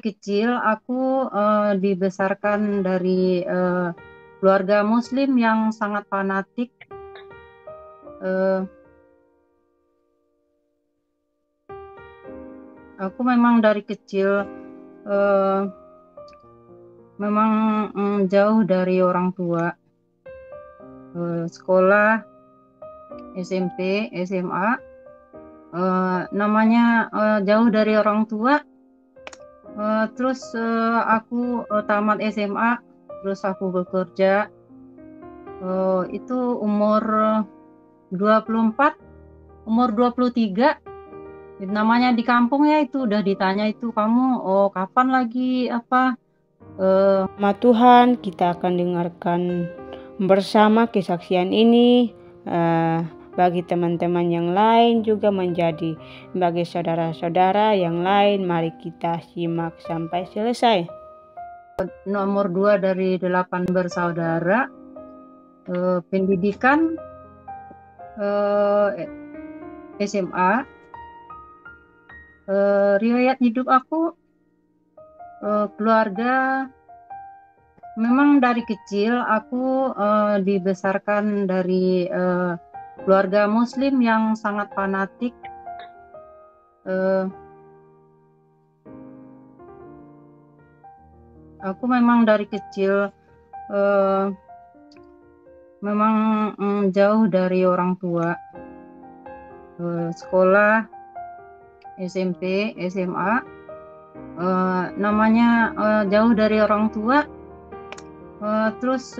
kecil aku dibesarkan dari keluarga Muslim yang sangat fanatik. Eh, aku memang dari kecil eh, memang jauh dari orang tua. Sekolah SMP, SMA, namanya jauh dari orang tua. Terus aku tamat SMA, terus aku bekerja. Itu umur 24, umur 23. Namanya di kampung ya, itu udah ditanya itu, kamu kapan lagi apa? Sama Tuhan, kita akan dengarkan bersama kesaksian ini. Bagi teman-teman yang lain juga menjadi bagi saudara-saudara yang lain, mari kita simak sampai selesai. Nomor 2 dari 8 bersaudara. Pendidikan SMA. Riwayat hidup aku, keluarga, memang dari kecil aku dibesarkan dari keluarga Muslim yang sangat fanatik. Aku memang dari kecil memang jauh dari orang tua. Sekolah SMP, SMA, namanya jauh dari orang tua. Terus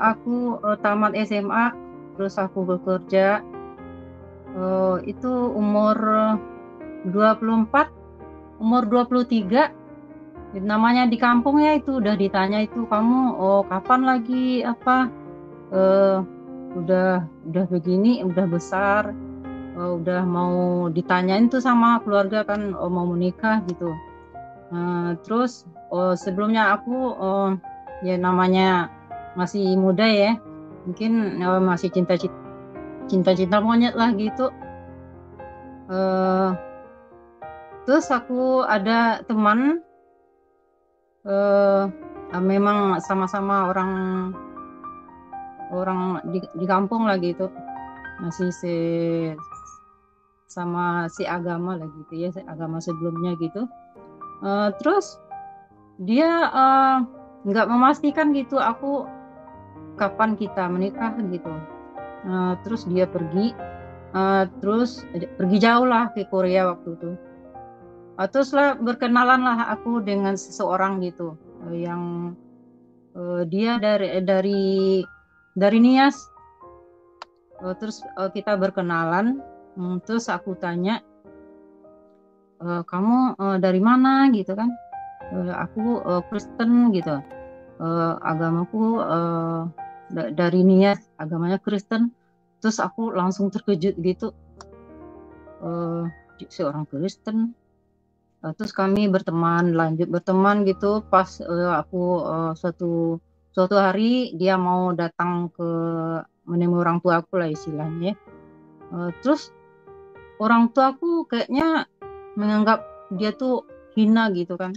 aku tamat SMA, terus aku bekerja. Itu umur 24, umur 23. Namanya di kampung ya, itu udah ditanya itu, kamu kapan lagi apa? Udah begini, udah besar, udah mau ditanyain tuh sama keluarga kan, mau menikah gitu. Terus sebelumnya aku ya namanya masih muda ya, mungkin masih cinta monyet lah gitu. Terus aku ada teman, memang sama-sama orang di kampung lah gitu, masih sama si agama lah gitu ya, agama sebelumnya gitu. Terus dia nggak memastikan gitu aku kapan kita menikah gitu. Terus dia pergi, terus pergi jauh lah ke Korea waktu itu. Terus lah berkenalan lah aku dengan seseorang gitu, yang dia dari Nias. Terus kita berkenalan. Terus aku tanya, kamu dari mana gitu kan? Aku Kristen gitu. Agamaku dari Nias, agamanya Kristen. Terus aku langsung terkejut gitu, seorang Kristen. Terus kami lanjut berteman gitu. Pas aku suatu hari dia mau datang ke menemui orang tua aku lah istilahnya. Terus orang tua aku kayaknya menganggap dia tuh hina gitu kan,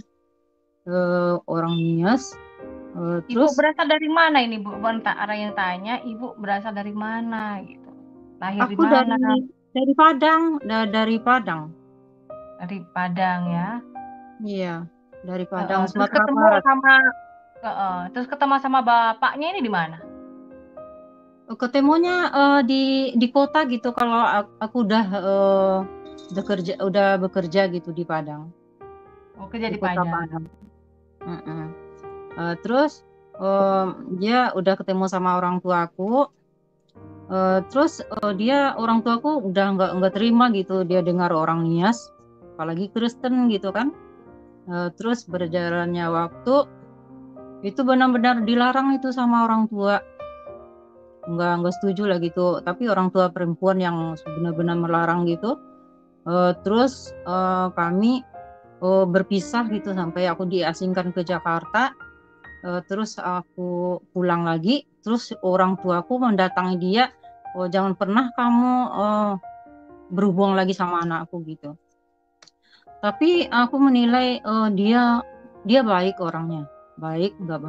orang Nias. Ibu Terus berasal dari mana ini, Bu? Orang yang tanya, Ibu berasal dari mana gitu? Lahir di aku mana? dari Padang, dari Padang. Dari Padang ya. Iya, dari Padang, Terus Sumatera Barat. ketemu sama bapaknya ini di mana? Ketemunya di kota gitu, kalau aku udah bekerja gitu di Padang, Oh, kerja di di kota Padang. Padang. Terus dia udah ketemu sama orang tuaku. Terus dia, orang tuaku udah nggak terima gitu dia dengar orang Nias, apalagi Kristen gitu kan. Terus berjalannya waktu, itu benar-benar dilarang itu sama orang tua, nggak setuju lah gitu. Tapi orang tua perempuan yang benar-benar melarang gitu. Terus kami berpisah gitu sampai aku diasingkan ke Jakarta. Terus aku pulang lagi, terus orang tuaku mendatangi dia, jangan pernah kamu berhubung lagi sama anakku gitu. Tapi aku menilai dia dia baik orangnya, baik, nggak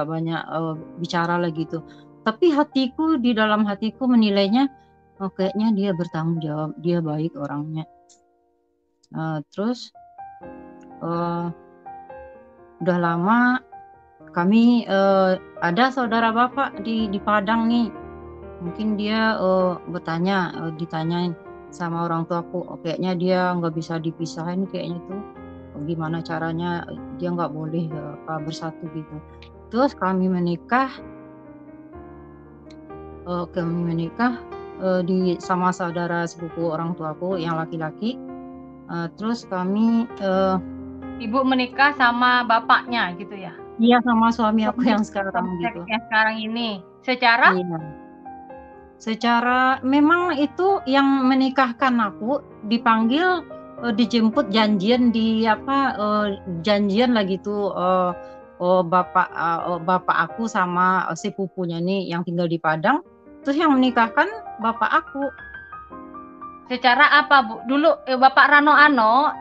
banyak bicara lah gitu. Tapi di dalam hatiku menilainya, oh kayaknya dia bertanggung jawab, dia baik orangnya. Terus udah lama kami ada saudara bapak di Padang nih. Mungkin dia ditanyain sama orang tuaku, kayaknya dia nggak bisa dipisahin kayaknya tuh. Gimana caranya dia nggak boleh bersatu gitu. Terus kami menikah sama saudara sepupu orang tuaku yang laki-laki. Terus kami Ibu menikah sama bapaknya gitu ya? Iya, sama suami aku yang sekarang gitu. Yang sekarang ini. Secara? Iya. Secara memang itu yang menikahkan aku dipanggil dijemput janjian janjian lah gitu bapak aku sama sepupunya nih yang tinggal di Padang, terus yang menikahkan bapak aku. Secara apa Bu? Dulu Bapak Rano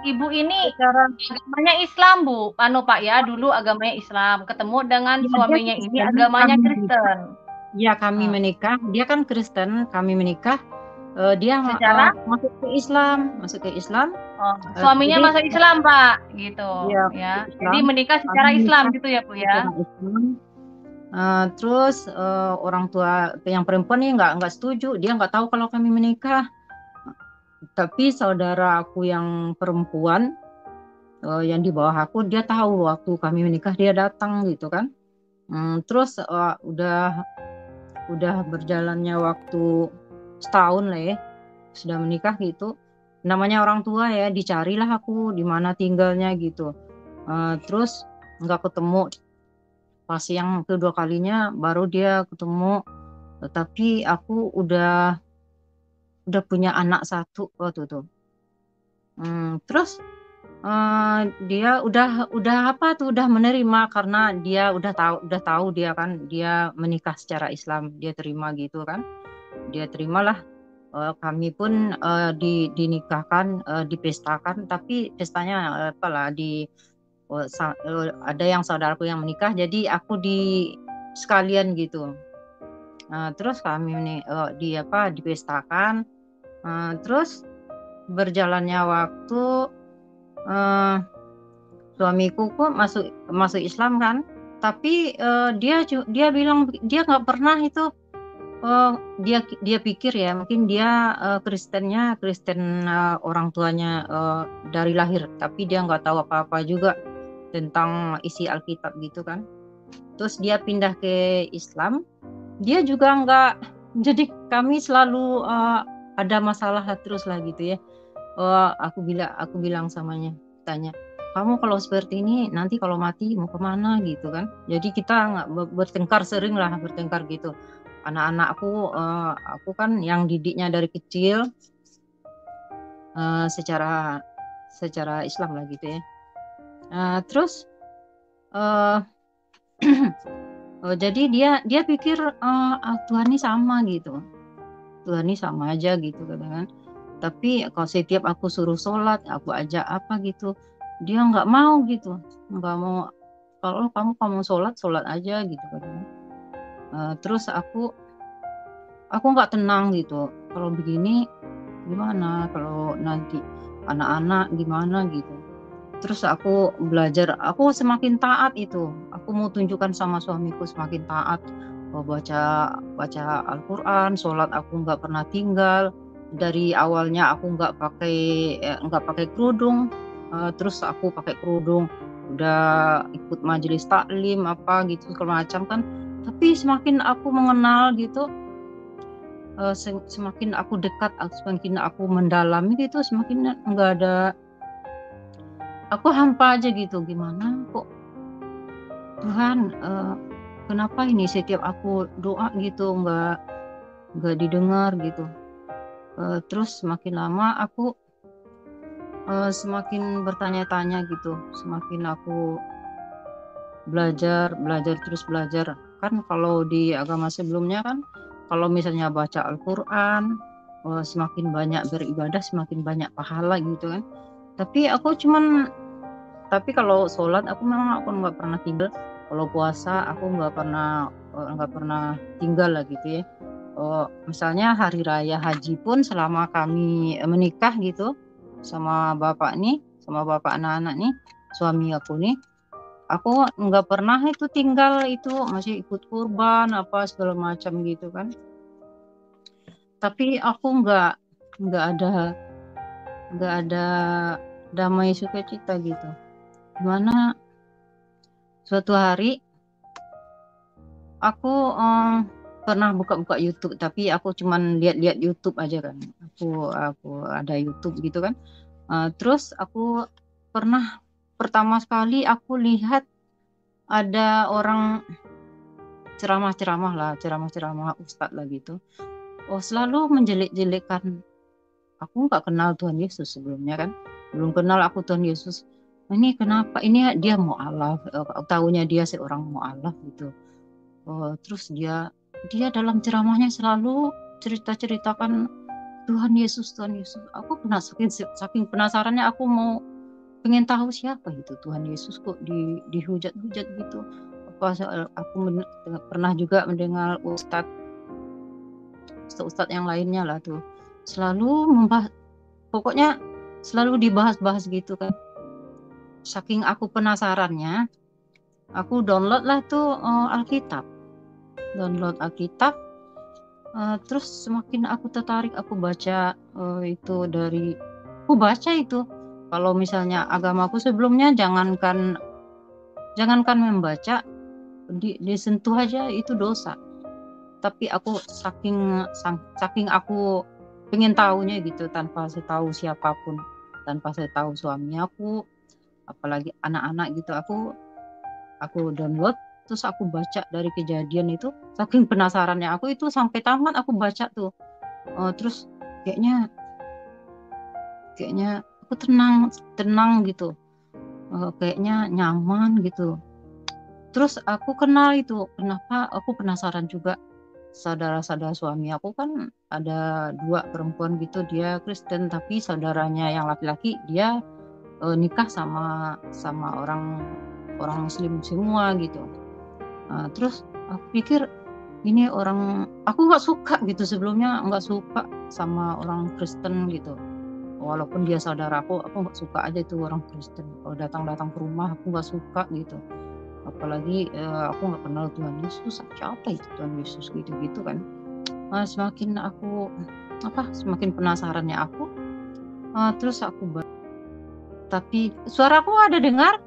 ibu ini agamanya Islam Bu, Pak ya, dulu agamanya Islam, ketemu dengan suaminya ini agamanya Kristen. Ya kami menikah, dia kan Kristen, kami menikah. Dia masuk ke Islam. Suaminya masuk Islam Pak, gitu ya. Jadi menikah secara Islam gitu ya Bu ya. Terus orang tua yang perempuan ini nggak setuju, dia nggak tahu kalau kami menikah. Tapi saudara aku yang perempuan yang di bawah aku, dia tahu waktu kami menikah, dia datang gitu kan. Terus udah berjalannya waktu setahun lah ya, sudah menikah gitu. Namanya orang tua ya, dicarilah aku di mana tinggalnya gitu. Terus nggak ketemu. Pas yang kedua kalinya baru dia ketemu. Tapi aku udah punya anak satu waktu itu. Terus dia udah menerima karena dia udah tahu dia kan dia menikah secara Islam, dia terima gitu kan. Dia terimalah. Kami pun dinikahkan, dipestakan, tapi pestanya ada yang saudaraku yang menikah, jadi aku sekalian gitu. Terus kami dipestakan. Terus berjalannya waktu suamiku kok masuk Islam kan, tapi dia bilang dia nggak pernah itu. Dia pikir ya mungkin dia Kristen orang tuanya dari lahir, tapi dia nggak tahu apa-apa juga tentang isi Alkitab gitu kan. Terus dia pindah ke Islam, dia juga nggak, jadi kami selalu ada masalah terus lah gitu ya. Aku bilang samanya, tanya, kamu kalau seperti ini nanti kalau mati mau kemana gitu kan. Jadi kita nggak sering bertengkar gitu. Anak-anakku aku kan yang didiknya dari kecil secara Islam lah gitu ya. Terus jadi dia pikir Tuhan ini sama gitu. Tuhan ini sama aja gitu kadang-kadang. Tapi kalau setiap aku suruh sholat, aku ajak apa gitu, dia nggak mau gitu. Nggak mau. Kalau kamu sholat aja gitu kadang-kadang. Terus aku nggak tenang gitu. Kalau begini gimana? Kalau nanti anak-anak gimana gitu. Terus aku belajar, aku semakin taat itu. Aku mau tunjukkan sama suamiku semakin taat. Baca Al-Quran, sholat aku nggak pernah tinggal. Dari awalnya aku nggak pakai kerudung, terus aku pakai kerudung. Udah ikut majelis taklim apa gitu segala macam kan. Tapi semakin aku mengenal gitu, semakin aku dekat, semakin aku mendalami gitu, semakin nggak ada. Aku hampa aja gitu, gimana kok Tuhan, kenapa ini setiap aku doa gitu nggak didengar gitu. Terus semakin lama aku semakin bertanya-tanya gitu, semakin aku belajar kan. Kalau di agama sebelumnya kan kalau misalnya baca Al-Quran semakin banyak beribadah semakin banyak pahala gitu kan. Tapi aku cuman Tapi kalau sholat aku memang aku nggak pernah tinggal. Kalau puasa aku nggak pernah tinggal lah gitu ya. Misalnya hari raya haji pun selama kami menikah gitu sama bapak anak-anak nih, suami aku nih, aku nggak pernah itu tinggal, itu masih ikut kurban apa segala macam gitu kan. Tapi aku nggak ada damai sukacita gitu. Gimana suatu hari aku pernah buka-buka YouTube, tapi aku cuman lihat-lihat YouTube aja kan. Aku ada YouTube gitu kan. Terus aku pernah pertama sekali aku lihat ada orang ceramah ustadz lah gitu. Selalu menjelek-jelekan. Aku nggak kenal Tuhan Yesus sebelumnya kan. Belum kenal aku Tuhan Yesus. Ini kenapa? Ini dia mu'alaf. Tahunya dia seorang mu'alaf gitu. Terus dia dalam ceramahnya selalu ceritakan Tuhan Yesus. Aku saking penasarannya aku pengen tahu siapa itu Tuhan Yesus, kok dihujat-hujat gitu. Aku pernah juga mendengar ustadz yang lainnya lah tuh selalu membahas, pokoknya selalu dibahas-bahas gitu kan. Saking aku penasarannya, aku download lah tuh Alkitab. Terus semakin aku tertarik, aku baca itu. Kalau misalnya agamaku sebelumnya jangankan membaca, disentuh aja itu dosa. Tapi aku saking aku pengen tahunya gitu, tanpa saya tahu siapapun, tanpa saya tahu suami aku, apalagi anak-anak gitu, aku download. Terus aku baca dari Kejadian itu, saking penasarannya aku itu sampai tamat aku baca tuh. Terus kayaknya aku tenang gitu, kayaknya nyaman gitu. Terus aku kenal itu, kenapa aku penasaran juga. Saudara-saudara suami aku kan ada 2 perempuan gitu, dia Kristen, tapi saudaranya yang laki-laki dia nikah sama orang Muslim semua gitu. Terus aku pikir ini aku nggak suka gitu, sebelumnya nggak suka sama orang Kristen gitu, walaupun dia saudaraku, aku nggak suka aja itu orang Kristen. Kalau datang ke rumah aku nggak suka gitu, apalagi aku nggak kenal Tuhan Yesus, siapa itu Tuhan Yesus gitu kan. Semakin penasarannya aku, terus aku tapi suaraku ada dengar?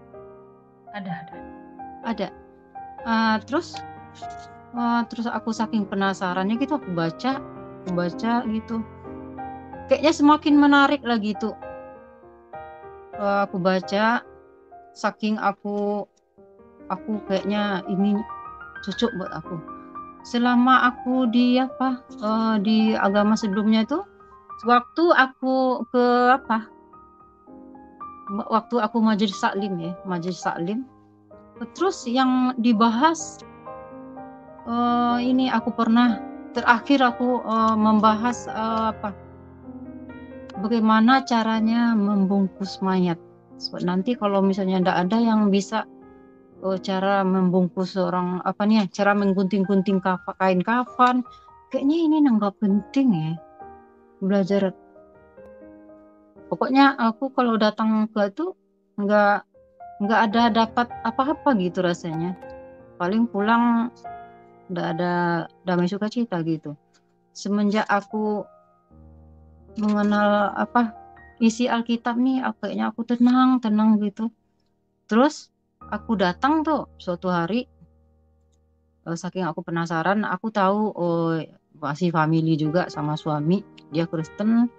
Ada. Terus aku saking penasarannya gitu, aku baca gitu, kayaknya semakin menarik lagi tuh. Aku baca, saking aku kayaknya ini cocok buat aku. Selama aku di agama sebelumnya itu, waktu aku majelis taklim, terus yang dibahas ini aku pernah terakhir aku membahas bagaimana caranya membungkus mayat. Nanti kalau misalnya tidak ada yang bisa cara membungkus orang cara menggunting-gunting kain kafan, kayaknya ini nggak penting ya belajar. Pokoknya aku kalau datang ke itu nggak ada dapat apa-apa gitu rasanya. Paling pulang nggak ada damai sukacita gitu. Semenjak aku mengenal isi Alkitab nih, kayaknya aku tenang gitu. Terus aku datang tuh suatu hari, saking aku penasaran, aku tahu masih family juga sama suami, dia Kristen,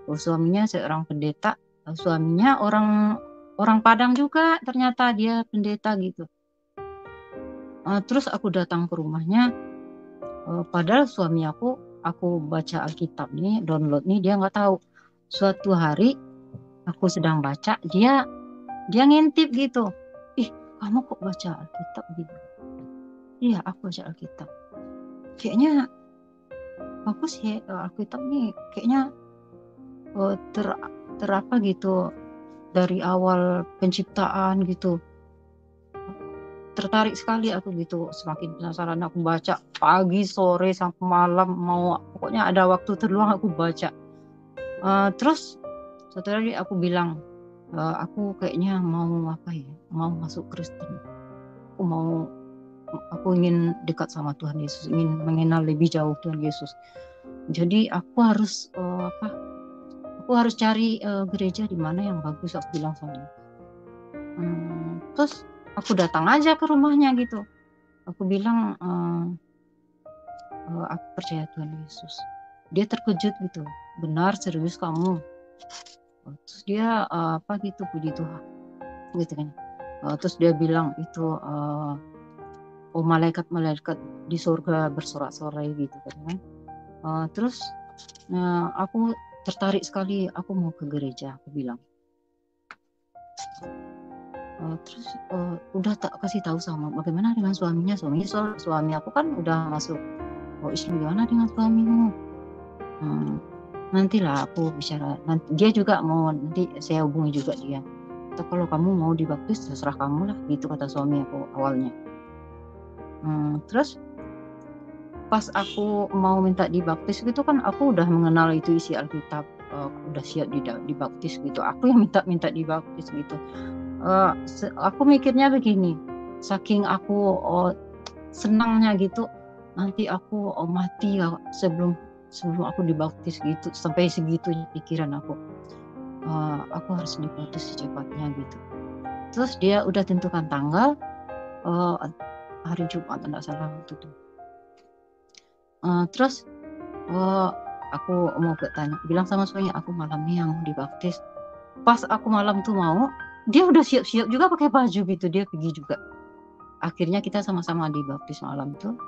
suaminya seorang pendeta, suaminya orang Padang juga, ternyata dia pendeta gitu. Terus aku datang ke rumahnya, padahal suami aku baca Alkitab nih, download nih, dia nggak tahu. Suatu hari aku sedang baca, dia ngintip gitu, ih kamu kok baca Alkitab gitu? Iya, aku baca Alkitab. Kayaknya bagus ya Alkitab nih, kayaknya terapa gitu, dari awal penciptaan gitu. Tertarik sekali aku gitu, semakin penasaran aku baca pagi, sore, sampai malam, pokoknya ada waktu terluang aku baca. Terus suatu hari aku bilang, aku kayaknya mau masuk Kristen. Aku ingin dekat sama Tuhan Yesus, ingin mengenal lebih jauh Tuhan Yesus. Jadi aku harus cari gereja di mana yang bagus, aku bilang sama dia. Terus aku datang aja ke rumahnya gitu. Aku bilang, aku percaya Tuhan Yesus. Dia terkejut gitu. Benar, serius kamu? Terus dia puji Tuhan gitu kan. Terus dia bilang itu malaikat-malaikat di surga bersorak-sorai gitu kan. Terus aku tertarik sekali, aku mau ke gereja, aku bilang. Terus udah tak kasih tahu sama bagaimana dengan suami aku kan udah masuk Islam, gimana dengan suamimu? Nantilah aku bicara, nanti dia juga mau, nanti saya hubungi juga dia. Atau kalau kamu mau dibaptis terserah kamu lah, gitu kata suami aku awalnya. Terus pas aku mau minta dibaptis gitu kan, aku udah mengenal itu isi Alkitab, udah siap dibaptis gitu. Aku yang minta dibaptis gitu. Aku mikirnya begini, saking aku senangnya gitu, nanti aku mati sebelum aku dibaptis gitu, sampai segitu pikiran aku. Aku harus dibaptis secepatnya gitu. Terus dia udah tentukan tanggal, hari Jumat enggak salah waktu itu. Terus aku mau bilang sama suami aku malam ini yang mau dibaptis. Pas aku malam tuh mau, dia udah siap-siap juga pakai baju gitu, dia pergi juga. Akhirnya kita sama-sama dibaptis malam tuh.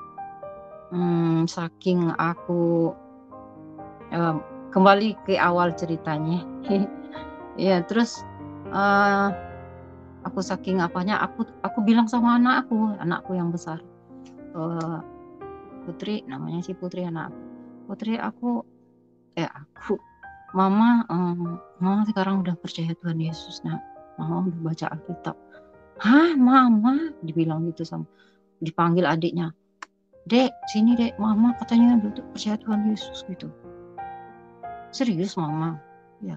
Saking aku kembali ke awal ceritanya. Ya, terus aku saking aku bilang sama anakku yang besar, Putri, namanya si Putri anak Putri, Mama sekarang udah percaya Tuhan Yesus, nak. Mama udah baca Alkitab. Hah, Mama? Dibilang gitu dipanggil adiknya. Dek, sini Dek, Mama katanya udah percaya Tuhan Yesus gitu. Serius Mama? Ya.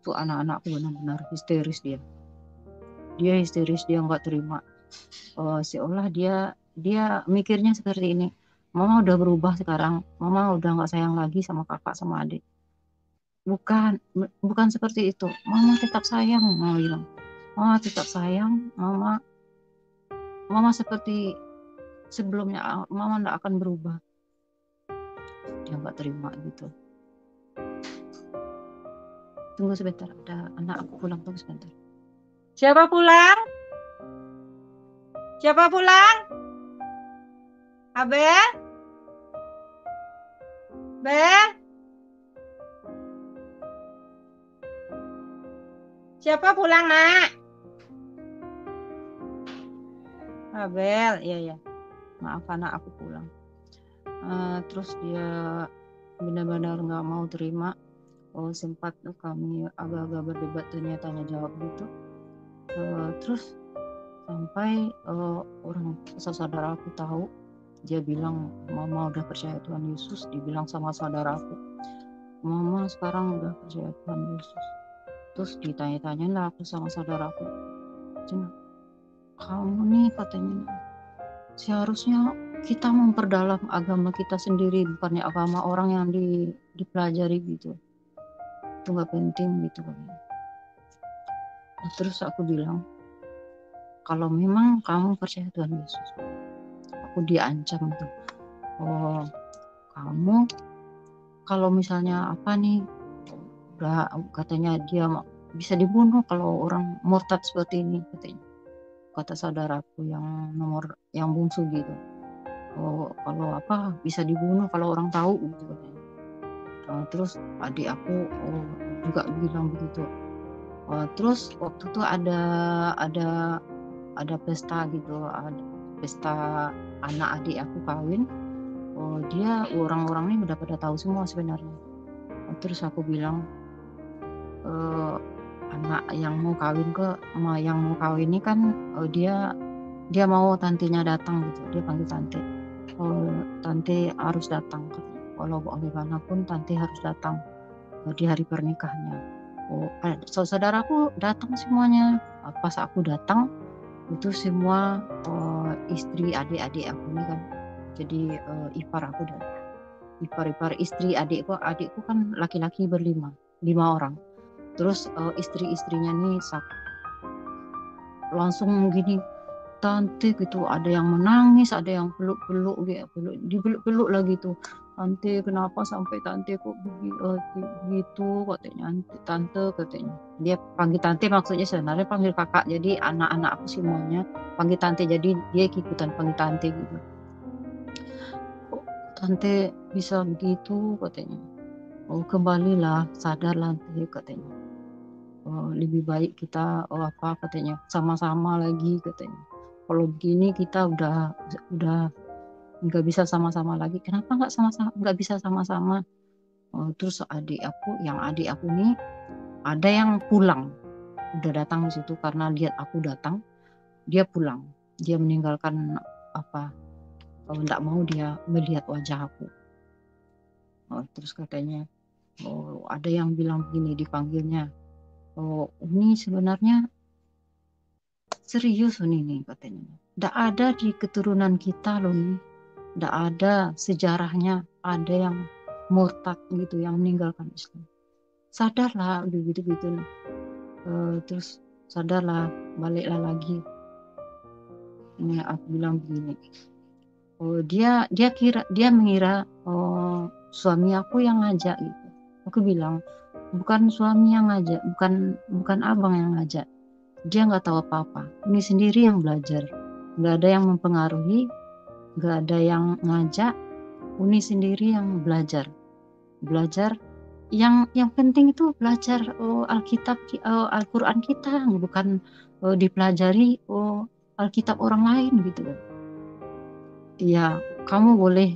Tuh anak-anakku benar-benar histeris dia. Dia histeris, dia nggak terima. Seolah dia mikirnya seperti ini. Mama udah berubah sekarang. Mama udah nggak sayang lagi sama kakak sama adik. Bukan seperti itu. Mama tetap sayang, Mama bilang. Mama tetap sayang. Mama seperti sebelumnya. Mama nggak akan berubah. Dia nggak terima gitu. Tunggu sebentar, ada anak aku pulang, tunggu sebentar. Siapa pulang? Siapa pulang? Abel? Bel? Siapa pulang, Nak? Abel, iya. Maaf, anak aku pulang. Terus dia benar-benar nggak mau terima. Sempat kami agak-agak berdebat, tanya jawab gitu. Terus sampai orang saudara aku tahu, dia bilang Mama udah percaya Tuhan Yesus. Dibilang sama saudara aku, Mama sekarang udah percaya Tuhan Yesus. Terus ditanya-tanya lah aku sama saudaraku, kamu nih katanya, seharusnya kita memperdalam agama kita sendiri, bukannya agama orang yang dipelajari gitu. Itu nggak penting gitu kan. Nah, terus aku bilang, kalau memang kamu percaya Tuhan Yesus, aku diancam tuh. Kamu kalau misalnya udah katanya dia bisa dibunuh kalau orang murtad seperti ini, katanya. Kata saudaraku yang bungsu gitu. Kalau bisa dibunuh kalau orang tahu gitu katanya. Terus adik aku juga bilang begitu. Terus waktu itu ada pesta gitu, ada pesta anak adik aku kawin. Dia orang-orang ini udah pada tahu semua sebenarnya. Terus aku bilang, anak yang mau kawin ini kan dia mau tantenya datang gitu, dia panggil tante. Tante harus datang, kalau bagaimanapun tante harus datang di hari pernikahannya. Saudaraku datang semuanya. Pas aku datang itu semua istri adik-adik aku ini kan, jadi ipar aku dan ipar istri adikku kan laki-laki 5 orang. Terus istri-istrinya nih langsung gini, tante gitu, ada yang menangis, ada yang peluk-peluk dipeluk-peluk lagi tuh. Tante, kenapa sampai tante kok begitu katanya, tante katanya. Dia panggil tante maksudnya sebenarnya panggil kakak, jadi anak-anak aku semuanya panggil tante, jadi dia ikutan panggil tante gitu. Kok tante bisa begitu katanya. Kembalilah, sadarlah tante katanya. Lebih baik kita katanya sama-sama lagi katanya. Kalau begini kita udah nggak bisa sama-sama lagi. Kenapa nggak bisa sama-sama? Terus adik aku nih ada yang pulang, udah datang di situ karena lihat aku datang, dia pulang, dia meninggalkan nggak mau dia melihat wajah aku. Terus katanya ada yang bilang begini dipanggilnya, ini sebenarnya serius nih katanya. Nggak ada di keturunan kita loh nih. Nggak ada sejarahnya ada yang murtad gitu, yang meninggalkan Islam. Sadarlah, gitu. Terus sadarlah, baliklah lagi. Ini aku bilang begini. Dia mengira suami aku yang ngajak gitu. Aku bilang bukan suami yang ngajak, bukan abang yang ngajak. Dia nggak tahu apa-apa. Ini sendiri yang belajar. Nggak ada yang mempengaruhi, nggak ada yang ngajak. Uni sendiri yang belajar. Yang penting itu belajar Alkitab, Al-Quran kita, bukan dipelajari Alkitab orang lain gitu. Ya, kamu boleh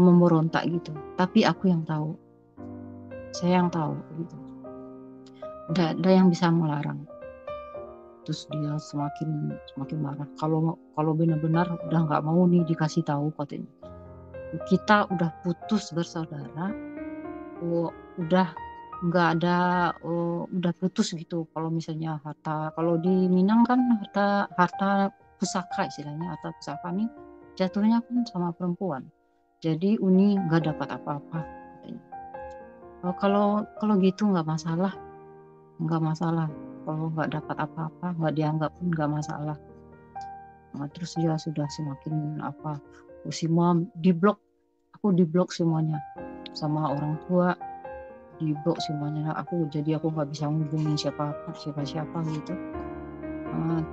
memberontak gitu, tapi aku yang tahu, saya yang tahu gitu. Nggak ada yang bisa melarang. Terus dia semakin marah. Kalau benar-benar udah nggak mau nih dikasih tahu katanya. Kita udah putus bersaudara, udah nggak ada, udah putus gitu. Kalau misalnya harta, kalau di Minang kan harta pusaka istilahnya, harta pusaka nih jatuhnya kan sama perempuan. Jadi Uni nggak dapat apa-apa katanya. Kalau gitu nggak masalah. Kalau nggak dapat apa-apa, nggak dianggap pun nggak masalah. Terus dia sudah semakin semua diblok. Aku diblok semuanya sama orang tua, diblok semuanya. Jadi aku nggak bisa ngubungin siapa gitu.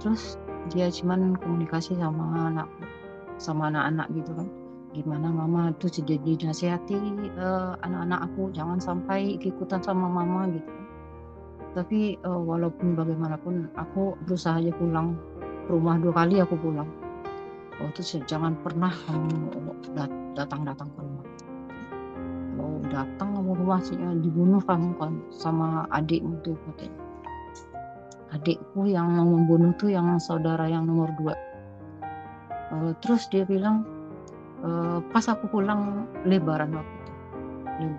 Terus dia cuman komunikasi sama anak-anak gitu kan. Gimana mama tuh jadi nasihati anak-anak aku jangan sampai ikutan sama mama gitu. Tapi walaupun bagaimanapun aku berusaha aja pulang ke rumah 2 kali aku pulang. Terus jangan pernah kamu datang ke rumah. Kalau datang kamu rumah dibunuh kamu kan sama adikmu tuh katanya. Adikku yang mau membunuh tuh yang saudara yang nomor 2. Terus dia bilang pas aku pulang lebaran waktu itu.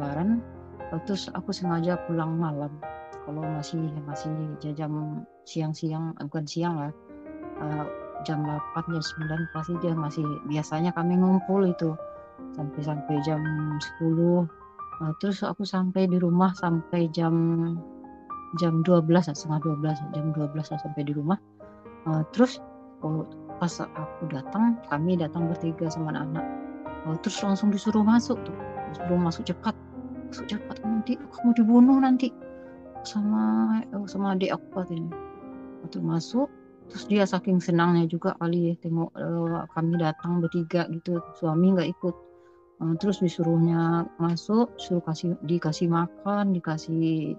Terus aku sengaja pulang malam. Kalau masih jam siang, bukan siang lah, jam 8 jam 9 pasti dia masih, biasanya kami ngumpul itu sampai jam 10. Terus aku sampai di rumah sampai jam 12 setengah 12 jam 12 sampai di rumah. Terus pas aku kami datang bertiga sama anak-anak, terus langsung disuruh masuk cepat nanti kamu dibunuh nanti sama adik aku katanya. Waktu masuk, terus dia saking senangnya juga kali ya tengok kami datang bertiga gitu, suami nggak ikut. Terus disuruhnya masuk, dikasih makan, dikasih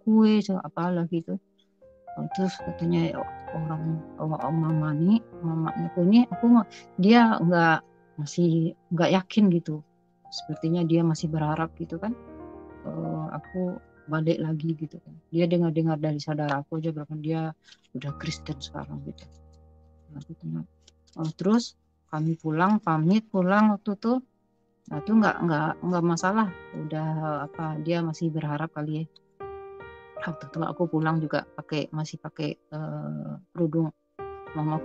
kue apalah gitu. Terus katanya mamanya dia masih nggak yakin gitu, sepertinya dia masih berharap gitu kan. Aku balik lagi gitu kan. Dia dengar dari saudara aku aja bahkan dia udah Kristen sekarang gitu. Nah, gitu. Terus kami pamit pulang waktu itu. Nah, itu nggak masalah. Udah dia masih berharap kali ya. Waktu itu aku pulang juga masih pakai kerudung. Mama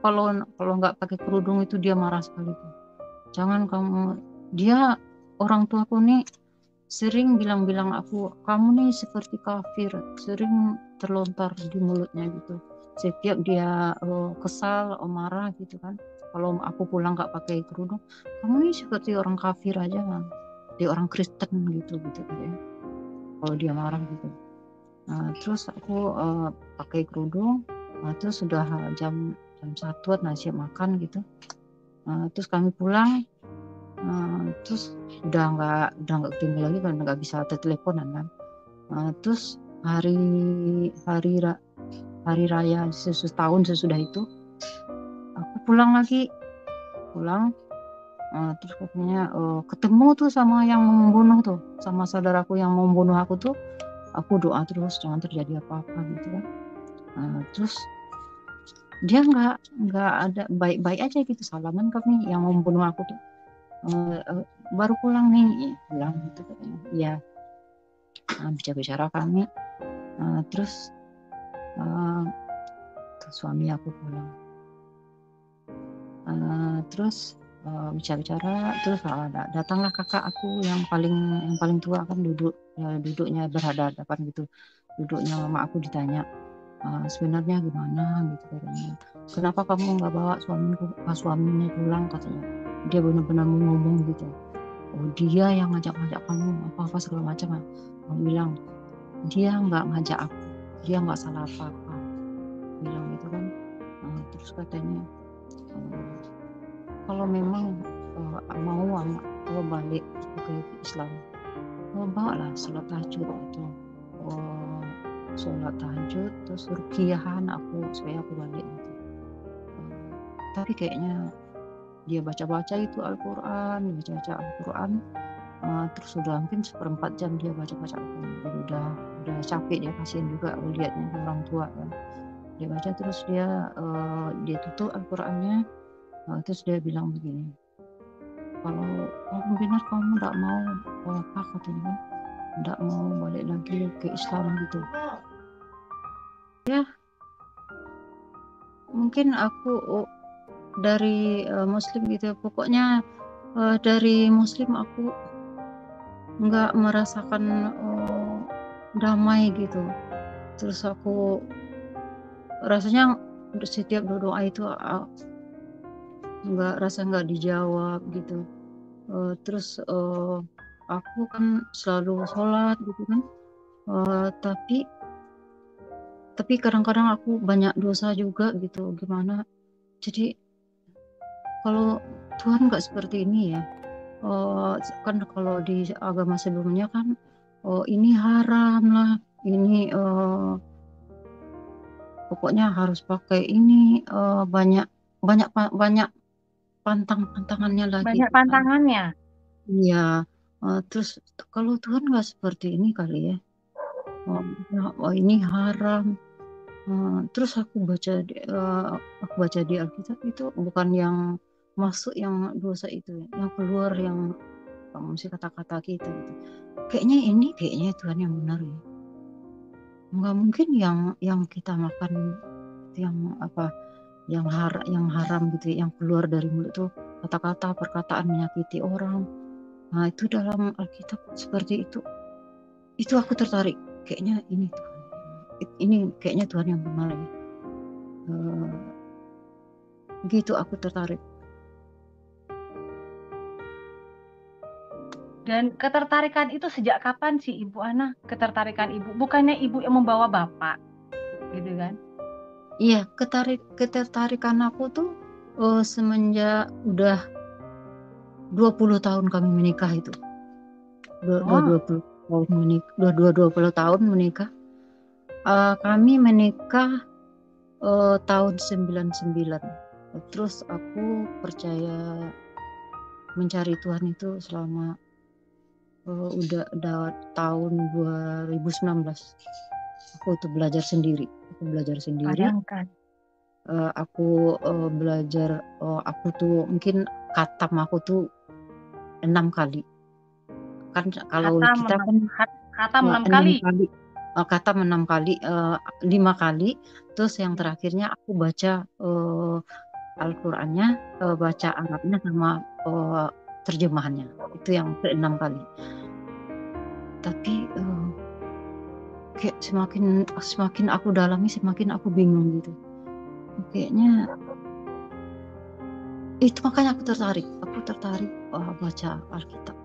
kalau nggak pakai kerudung itu dia marah sekali tuh. Jangan kamu, dia orang tuaku nih sering bilang aku, kamu nih seperti kafir, sering terlontar di mulutnya gitu. Setiap dia kesal, marah gitu kan. Kalau aku pulang nggak pakai kerudung, kamu nih seperti orang kafir aja kan, di orang Kristen gitu kan ya. Kalau dia marah gitu. Nah, terus aku pakai kerudung. Nah, itu sudah jam 1 siap makan gitu. Terus kami pulang. Terus udah nggak ketemu lagi kan, nggak bisa teleponan kan. Terus hari raya setahun sesudah itu aku pulang. Terus katanya ketemu tuh sama yang membunuh tuh, sama saudaraku yang membunuh aku tuh. Aku doa terus jangan terjadi apa-apa gitu kan. Terus dia nggak ada, baik-baik aja gitu, salaman kami yang membunuh aku tuh. Baru pulang nih, pulang gitu katanya. Ya, bicara kami. Terus suami aku pulang. Terus bicara, terus datanglah kakak aku yang paling tua kan, duduknya berhadapan gitu. Duduknya mama aku ditanya, sebenarnya gimana gitu katanya. Kenapa kamu nggak bawa suaminya pulang katanya. Dia benar-benar mau ngomong gitu. Oh, dia yang ngajak kamu apa segala macam. Aku bilang dia nggak ngajak aku, dia nggak salah apa-apa, bilang gitu kan. Terus katanya kalau memang mau balik ke Islam, bawa lah sholat tahajud atau sholat tahajud terus rukiahan aku supaya aku balik gitu. Tapi kayaknya dia baca itu Al-Quran, terus udah mungkin 1/4 jam dia baca Al-Quran. Jadi udah capek, dia kasihan juga lihatnya orang tua kan. Dia baca terus dia tutup Al-Qurannya. Terus dia bilang begini, kalau benar kamu nggak mau apa katanya kan, nggak mau balik lagi ke Islam gitu ya. Mungkin aku dari Muslim gitu, pokoknya dari Muslim aku nggak merasakan damai gitu. Terus aku rasanya setiap doa itu nggak dijawab gitu. Terus aku kan selalu sholat gitu kan, tapi kadang-kadang aku banyak dosa juga gitu. Gimana, jadi kalau Tuhan nggak seperti ini ya. Kan kalau di agama sebelumnya kan ini haram lah, ini pokoknya harus pakai ini, banyak pantangannya lagi. Banyak pantangannya. Iya. Terus kalau Tuhan nggak seperti ini kali ya. Ini haram. Terus aku baca di Alkitab itu bukan yang masuk yang dosa itu, yang keluar yang mesti kata-kata kita gitu. Kayaknya Tuhan yang benar ya. Nggak mungkin yang kita makan yang haram gitu, yang keluar dari mulut tuh kata-kata perkataan menyakiti orang. Nah, itu dalam Alkitab seperti itu. Itu aku tertarik. Kayaknya ini Tuhan. Ini kayaknya Tuhan yang benar ya. Gitu aku tertarik. Dan ketertarikan itu sejak kapan sih Ibu Ana? Ketertarikan Ibu, bukannya Ibu yang membawa Bapak, gitu kan? Iya, ketertarikan aku tuh semenjak udah 20 tahun kami menikah itu. 20 tahun menikah. Kami menikah tahun 99. Terus aku percaya mencari Tuhan itu selama udah tahun 2019 aku tuh belajar sendiri. Bayangkan. Aku belajar, aku tuh mungkin khatam aku tuh 6 kali. Kan kalau kita kan Khatam 6 6 kali. kali. Khatam 6 kali, 5 kali, terus yang terakhirnya aku baca Al-Qur'annya, baca Arabnya sama terjemahannya. Itu yang ke-6 kali. Tapi kayak semakin aku dalami semakin aku bingung gitu. Kayaknya itu makanya aku tertarik baca Alkitab.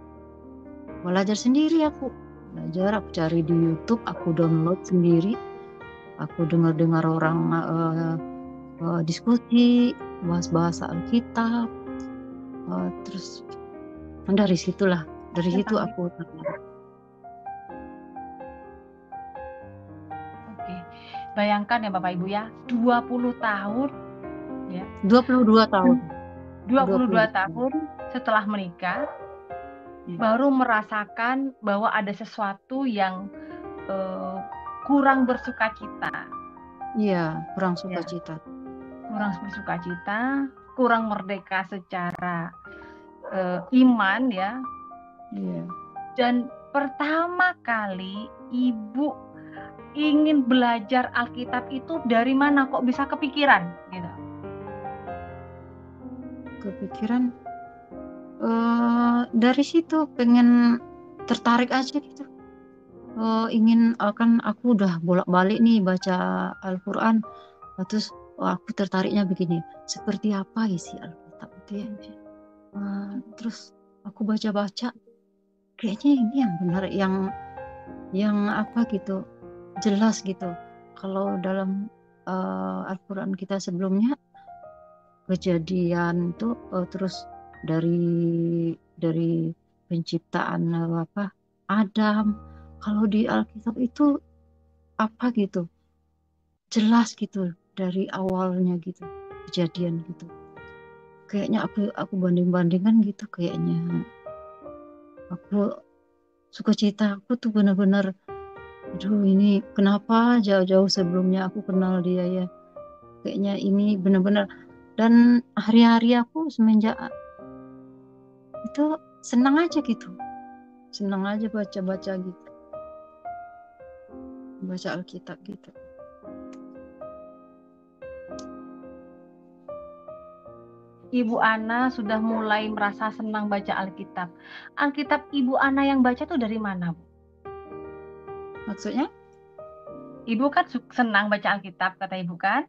Belajar sendiri aku cari di YouTube, aku download sendiri, aku dengar orang diskusi bahasa Alkitab, terus dari situ aku tertarik. Oke, bayangkan ya Bapak Ibu ya, 20 tahun ya. 22 tahun. 22 tahun setelah menikah, baru merasakan bahwa ada sesuatu yang kurang bersukacita. Iya, kurang sukacita. Kurang bersukacita, kurang merdeka secara iman ya. Iya. Dan pertama kali Ibu ingin belajar Alkitab itu dari mana kok bisa kepikiran gitu? Kepikiran dari situ, pengen tertarik aja gitu. Ingin kan aku udah bolak-balik nih baca Al-Qur'an, terus aku tertariknya begini, seperti apa isi Alkitab itu ya. Terus aku baca-baca, kayaknya ini yang benar, yang apa gitu, jelas gitu. Kalau dalam Al-Qur'an kita sebelumnya, Kejadian tuh terus dari penciptaan Adam. Kalau di Alkitab itu apa gitu, jelas gitu dari awalnya gitu, kejadian gitu. Kayaknya aku banding-bandingkan gitu, kayaknya aku sukacita aku tuh benar-benar, aduh ini kenapa jauh-jauh sebelumnya aku kenal dia ya. Kayaknya ini benar-benar, dan hari-hari aku semenjak itu senang aja baca-baca gitu, baca Alkitab gitu. Ibu Ana sudah mulai merasa senang baca Alkitab. Alkitab Ibu Ana yang baca tuh dari mana, Bu? Maksudnya? Ibu kan senang baca Alkitab, kata Ibu kan?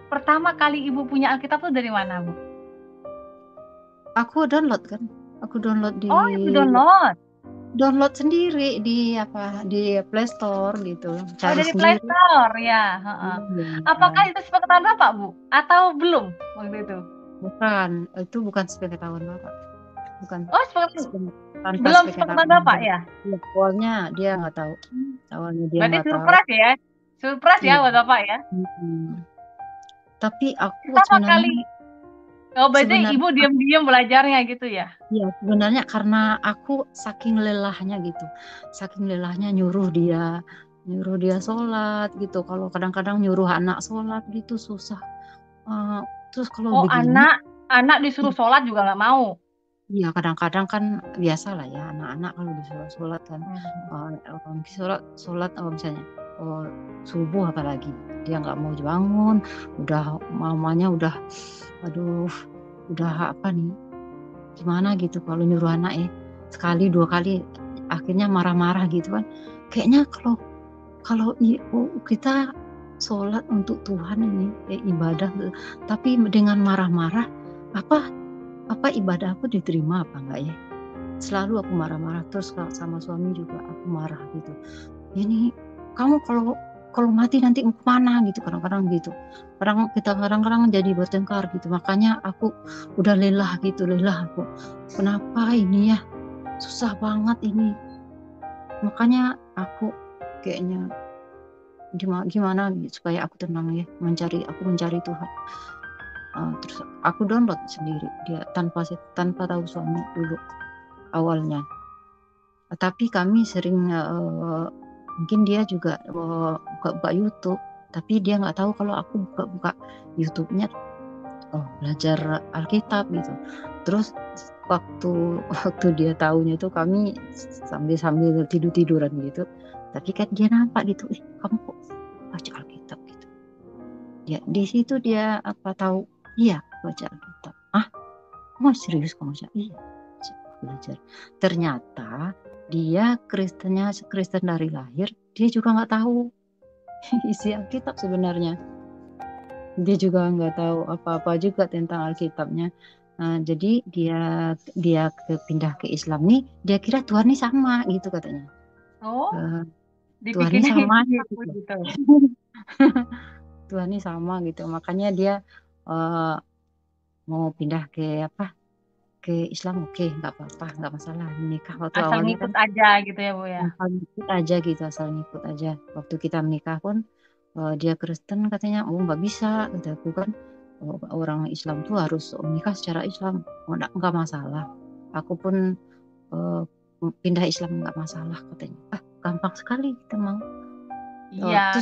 Pertama kali Ibu punya Alkitab tuh dari mana, Bu? Aku download di. Oh, Ibu download? Download sendiri di Play Store gitu. Cari dari sendiri. Play Store ya. Apakah itu sepengetahuan Bapak, Bu? Atau belum waktu itu? Bukan, itu bukan sepengetahuan Bapak. Bukan. Oh, belum sepengetahuan Bapak ya? Ya, awalnya dia nggak tahu. Berarti surprise ya? Surprise ya buat Bapak ya? Tapi aku sebenarnya berarti Ibu diam-diam belajarnya gitu ya? Iya, sebenarnya karena aku saking lelahnya nyuruh dia sholat gitu. Kalau kadang-kadang nyuruh anak sholat gitu susah. Terus kalau begini, anak disuruh sholat juga nggak mau? Iya, kadang-kadang kan biasa lah ya, anak-anak kalau disuruh sholat kan, sholat misalnya subuh apalagi, dia nggak mau bangun, udah mamanya udah, aduh, udah apa nih, gimana gitu kalau nyuruh anak ya, sekali 2 kali, akhirnya marah-marah gitu kan. Kayaknya kalau kita sholat untuk Tuhan ini, ibadah, tapi dengan marah-marah, apa ibadah aku diterima apa enggak ya? Selalu aku marah-marah, terus sama suami juga aku marah gitu. Ini kamu kalau mati nanti mau kemana gitu, kadang-kadang gitu. Kadang-kadang jadi bertengkar gitu. Makanya aku udah lelah aku. Kenapa ini ya? Susah banget ini. Makanya aku kayaknya gimana supaya aku tenang ya, mencari Tuhan. Terus aku download sendiri dia tanpa tahu suami dulu awalnya. Tapi kami sering mungkin dia juga buka-buka YouTube, tapi dia nggak tahu kalau aku buka-buka YouTube-nya belajar Alkitab gitu. Terus waktu dia tahunya tuh kami sambil tiduran gitu, tapi kan dia nampak gitu, kamu kok baca Alkitab gitu. Dia di situ dia tahu, iya baca Alkitab. Mau serius kamu baca? Iya, belajar. Ternyata dia Kristen dari lahir, dia juga nggak tahu isi Alkitab sebenarnya. Dia juga nggak tahu apa-apa juga tentang Alkitabnya. Jadi dia pindah ke Islam nih, dia kira Tuhan nih sama gitu katanya. Tuhan nih sama gitu. Tuhan nih sama gitu. Makanya dia mau pindah ke Islam. Oke, nggak apa-apa, nggak masalah, menikah waktu asal awalnya ngikut kan aja gitu ya Bu ya. asal ngikut aja gitu, asal ngikut aja. Waktu kita menikah pun dia Kristen katanya, nggak bisa, kataku kan orang Islam tuh harus menikah secara Islam. Nggak masalah, aku pun pindah Islam nggak masalah katanya. Gampang sekali kita mau. Iya,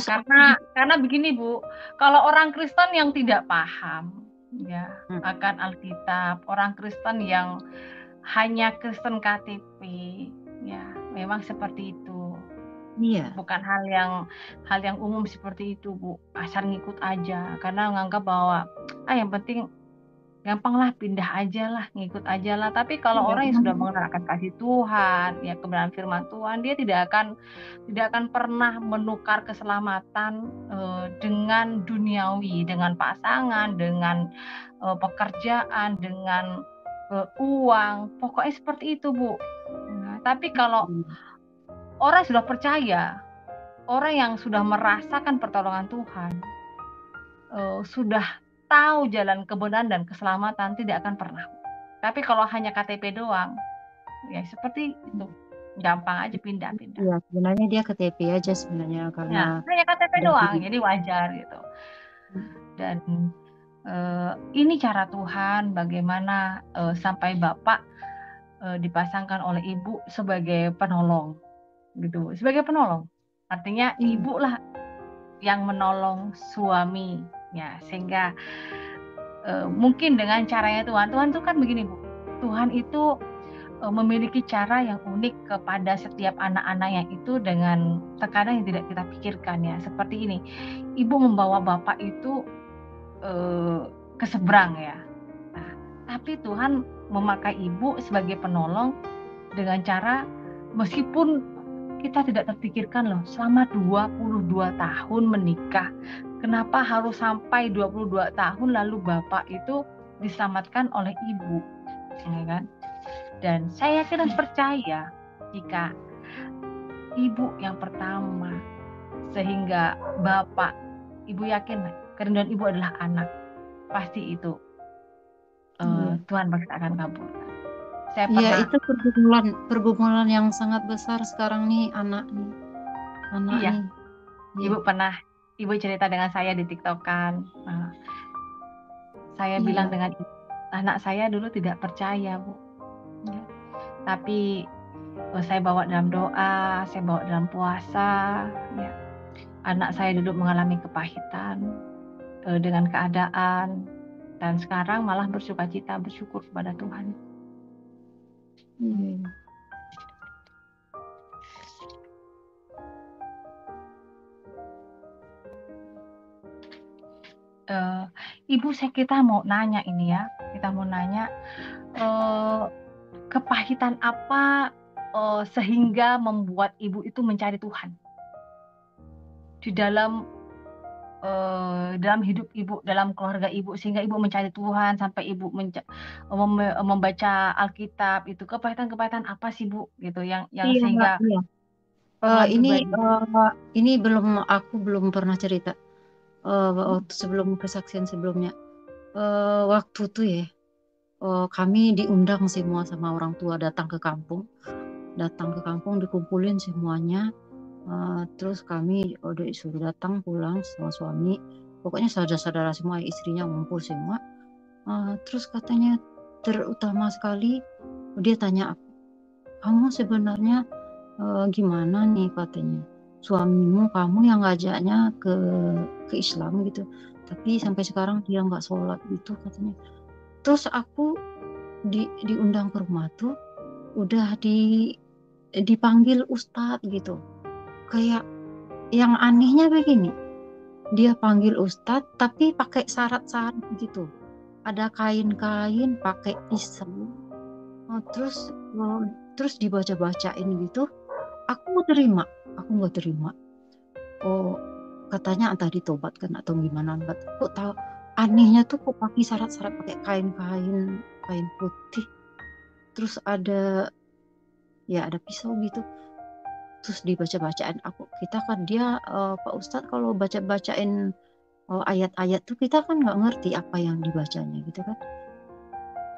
karena begini Bu, kalau orang Kristen yang tidak paham ya akan Alkitab, orang Kristen yang hanya Kristen KTP, ya memang seperti itu. Iya. Bukan hal yang umum seperti itu Bu, asal ngikut aja, karena menganggap bahwa yang penting gampang lah, pindah aja lah, ngikut aja lah. Tapi kalau orang yang sudah mengenal akan kasih Tuhan, ya kebenaran firman Tuhan, dia tidak akan pernah menukar keselamatan dengan duniawi, dengan pasangan, dengan pekerjaan, dengan uang. Pokoknya seperti itu Bu. Nah, tapi kalau orang sudah percaya, orang yang sudah merasakan pertolongan Tuhan, sudah tahu jalan kebenaran dan keselamatan, tidak akan pernah. Tapi kalau hanya KTP doang, ya seperti itu, gampang aja pindah-pindah. Iya, sebenarnya dia KTP aja sebenarnya, karena hanya KTP doang, jadi wajar gitu. Dan ini cara Tuhan bagaimana sampai Bapak dipasangkan oleh Ibu sebagai penolong, gitu, sebagai penolong. Artinya Ibu lah yang menolong suami. Ya, sehingga mungkin dengan caranya Tuhan tuh kan begini Bu, Tuhan itu memiliki cara yang unik kepada setiap anak-anaknya itu dengan tekanan yang tidak kita pikirkan ya. Seperti ini, Ibu membawa Bapak itu ke seberang ya. Nah, tapi Tuhan memakai Ibu sebagai penolong dengan cara, meskipun kita tidak terpikirkan loh, selama 22 tahun menikah, kenapa harus sampai 22 tahun lalu Bapak itu diselamatkan oleh Ibu, ya kan? Dan saya yakin dan percaya jika Ibu yang pertama, sehingga Bapak, Ibu yakin kerinduan Ibu adalah anak, pasti itu Tuhan pasti akan kabulkan. Iya, itu pergumulan yang sangat besar sekarang nih, anak iya. Nih. Ibu cerita dengan saya di TikTokan. Saya bilang dengan anak saya dulu tidak percaya Bu, ya. Tapi saya bawa dalam doa, saya bawa dalam puasa, ya. Anak saya dulu mengalami kepahitan dengan keadaan, dan sekarang malah bersukacita, bersyukur kepada Tuhan. Ibu, kita mau nanya ini ya, kepahitan apa sehingga membuat Ibu itu mencari Tuhan di dalam hidup Ibu, dalam keluarga Ibu, sehingga Ibu mencari Tuhan sampai Ibu membaca Alkitab itu. Kepahitan apa sih Bu gitu yang sehingga ini aku belum pernah cerita sebelum kesaksian sebelumnya. Waktu tuh ya kami diundang semua sama orang tua datang ke kampung, dikumpulin semuanya. Terus kami disuruh datang pulang sama suami, pokoknya saudara-saudara semua, istrinya ngumpul semua. Terus katanya terutama sekali dia tanya, kamu sebenarnya gimana nih katanya, suamimu kamu yang ngajaknya ke Islam gitu, tapi sampai sekarang dia nggak sholat gitu katanya. Terus aku diundang ke rumah tuh udah dipanggil ustadz gitu. Kayak yang anehnya begini, dia panggil ustadz tapi pakai syarat-syarat gitu. Ada kain-kain, pakai pisau. Terus dibaca-bacain gitu. Aku nggak terima. Oh, katanya entah ditobatkan atau gimana, enggak. Kok tahu anehnya tuh kok pakai syarat-syarat pakai kain putih. Terus ada pisau gitu. Terus dibaca-bacain kita kan dia Pak Ustadz kalau baca-bacain ayat-ayat tuh kita kan nggak ngerti apa yang dibacanya gitu kan.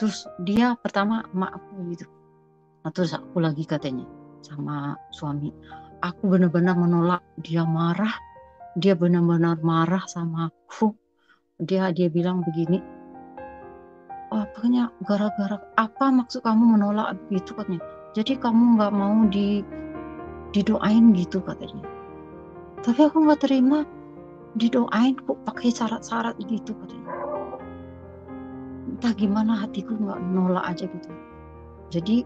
Terus dia pertama maaf gitu. Nah, terus aku lagi katanya sama suami, aku benar-benar menolak. Dia benar-benar marah sama aku. Dia bilang begini, pokoknya gara-gara apa maksud kamu menolak gitu katanya. Jadi kamu nggak mau didoain gitu katanya. Tapi aku nggak terima didoain kok pakai syarat-syarat gitu katanya. Entah gimana hatiku nggak nolak aja gitu. Jadi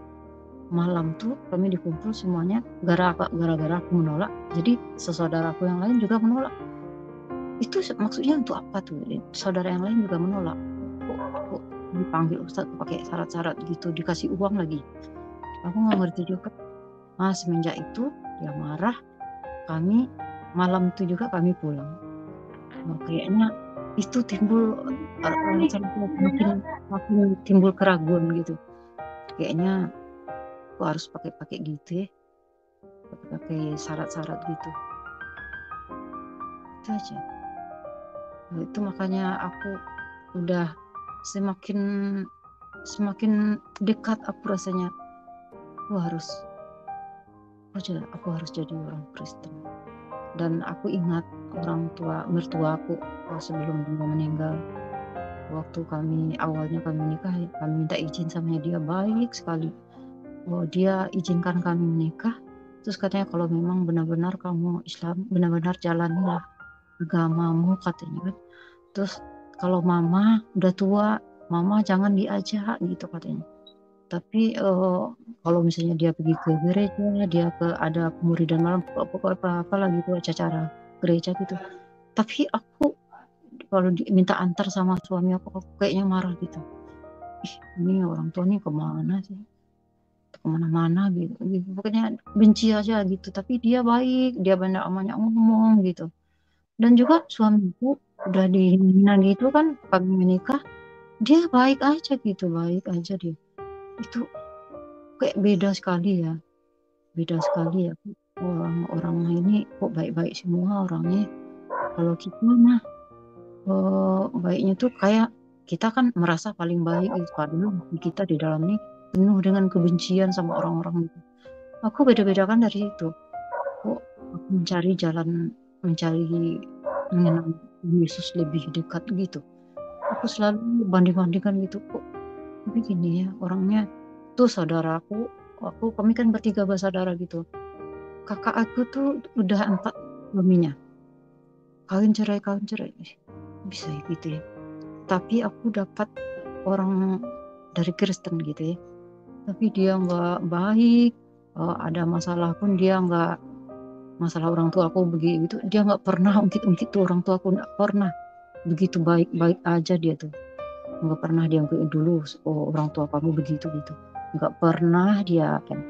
malam tuh kami dikumpul semuanya gara-gara aku menolak. Jadi saudaraku yang lain juga menolak. Itu maksudnya untuk apa tuh? Saudara yang lain juga menolak. Kok dipanggil ustadz pakai syarat-syarat gitu, dikasih uang lagi. Aku nggak ngerti juga. Nah, semenjak itu dia marah. Kami malam itu juga kami pulang. Nah, kayaknya itu timbul makin timbul keraguan gitu. Kayaknya aku harus pakai gitu ya, pakai syarat-syarat gitu. Itu aja. Nah, itu makanya aku udah semakin dekat aku rasanya aku harus jadi orang Kristen. Dan aku ingat mertua aku sebelum dia meninggal, waktu awalnya kami menikah, kami minta izin sama dia, baik sekali. Dia izinkan kami menikah. Terus katanya kalau memang benar-benar kamu Islam, benar-benar jalanilah agamamu katanya kan. Terus kalau mama udah tua, mama jangan diajak gitu katanya. Tapi kalau misalnya dia pergi ke gereja, dia ada pemuridan malam, pokoknya apa lagi tuh acara gereja gitu. Tapi aku kalau diminta antar sama suami aku kayaknya marah gitu. Ini orang tua nih kemana sih? Kemana-mana gitu. Pokoknya benci aja gitu. Tapi dia baik, dia banyak ngomong gitu. Dan juga suamiku udah dihina gitu kan, kami menikah, dia baik aja gitu, baik aja dia. Itu kayak beda sekali ya. Orang ini kok baik-baik semua orangnya. Kalau kita mah baiknya tuh kayak kita kan merasa paling baik gitu, padahal kita di dalam ini penuh dengan kebencian sama orang-orang gitu. Aku beda-bedakan dari itu. Kok aku mencari mengenal Yesus lebih dekat gitu. Aku selalu banding-bandingkan gitu, kok begini ya orangnya. Tuh saudaraku, kami kan bertiga bersaudara gitu. Kakak aku tuh udah 4 suaminya. Kawin cerai. Bisa gitu ya. Tapi aku dapat orang dari Kristen gitu ya. Tapi dia nggak baik. Ada masalah pun dia nggak, masalah orang tua aku begitu, dia nggak pernah ungkit tuh orang tua aku, nggak pernah. Begitu baik aja dia tuh, nggak pernah dia dulu orang tua kamu begitu gitu, nggak pernah dia kan.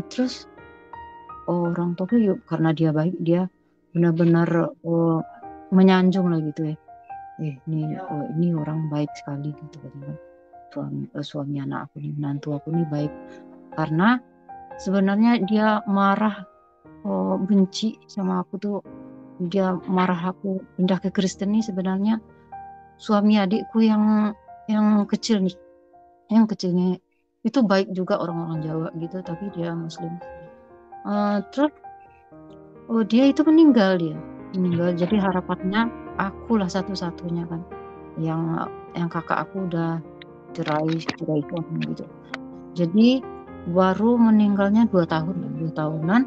Terus orang tuaku yuk karena dia baik, dia benar-benar menyanjung lah gitu ya. Ini orang baik sekali gitu kan. Suami anak aku nih, menantu aku nih baik. Karena sebenarnya dia marah, benci sama aku tuh, dia marah aku pindah ke Kristen nih, sebenarnya suami adikku yang kecil nih, yang kecilnya itu baik juga, orang-orang Jawa gitu, tapi dia Muslim. Terus dia itu meninggal, jadi harapannya akulah satu-satunya kan, yang kakak aku udah cerai suami gitu. Jadi baru meninggalnya 2 tahun, 2 tahunan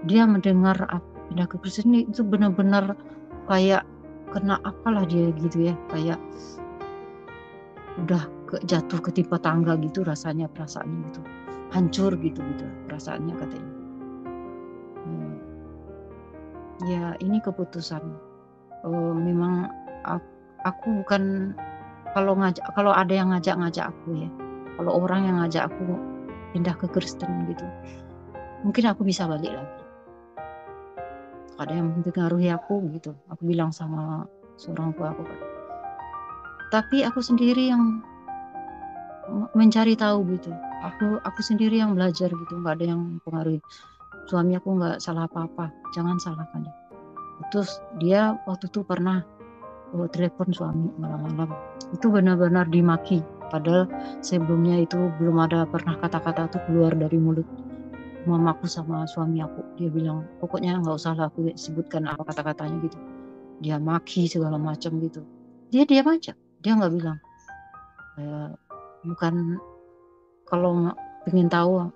dia mendengar aku pindah ke Kristen itu benar-benar kayak kena apalah dia gitu ya, kayak udah jatuh ketimpa tangga gitu rasanya, perasaannya gitu, hancur gitu perasaannya katanya. Ya ini keputusan. Memang aku bukan kalau ada yang ngajak aku ya, kalau orang yang ngajak aku pindah ke Kristen gitu, mungkin aku bisa balik lagi. Ada yang mempengaruhi aku gitu, aku bilang sama seorang tua aku kan. Tapi aku sendiri yang mencari tahu gitu. Aku sendiri yang belajar gitu, nggak ada yang mempengaruhi. Suami aku nggak salah apa-apa, jangan salahkan dia. Terus dia waktu itu pernah telepon suami malam-malam, itu benar-benar dimaki. Padahal sebelumnya itu belum ada pernah kata-kata itu keluar dari mulut mamaku sama suami aku. Dia bilang pokoknya nggak usah lah aku sebutkan apa kata-katanya gitu. Dia maki segala macam gitu. Dia diam aja, dia nggak bilang. Bukan kalau pengen tahu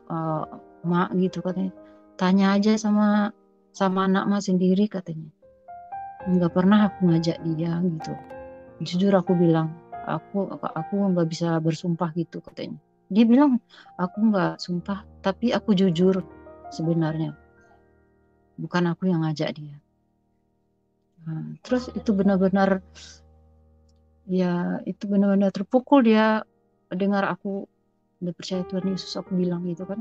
mak gitu katanya, tanya aja sama anak mak sendiri katanya. Nggak pernah aku ngajak dia gitu. Jujur aku bilang, aku nggak bisa bersumpah gitu katanya. Dia bilang aku nggak sumpah, tapi aku jujur sebenarnya, bukan aku yang ngajak dia. Terus itu benar-benar terpukul dia dengar aku udah percaya Tuhan Yesus, aku bilang gitu kan.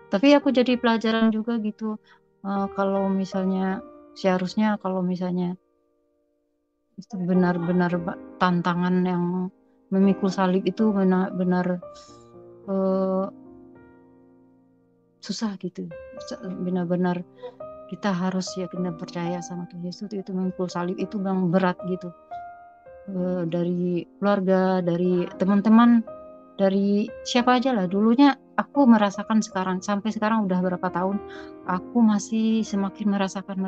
Tapi aku jadi pelajaran juga gitu, kalau misalnya seharusnya kalau misalnya itu benar-benar tantangan yang memikul salib itu benar-benar susah gitu, benar-benar kita harus yakin dan percaya sama Tuhan Yesus. Itu memikul salib itu memang berat gitu, dari keluarga, dari teman-teman, dari siapa aja lah. Dulunya aku merasakan, sekarang sampai sekarang udah berapa tahun aku masih semakin merasakan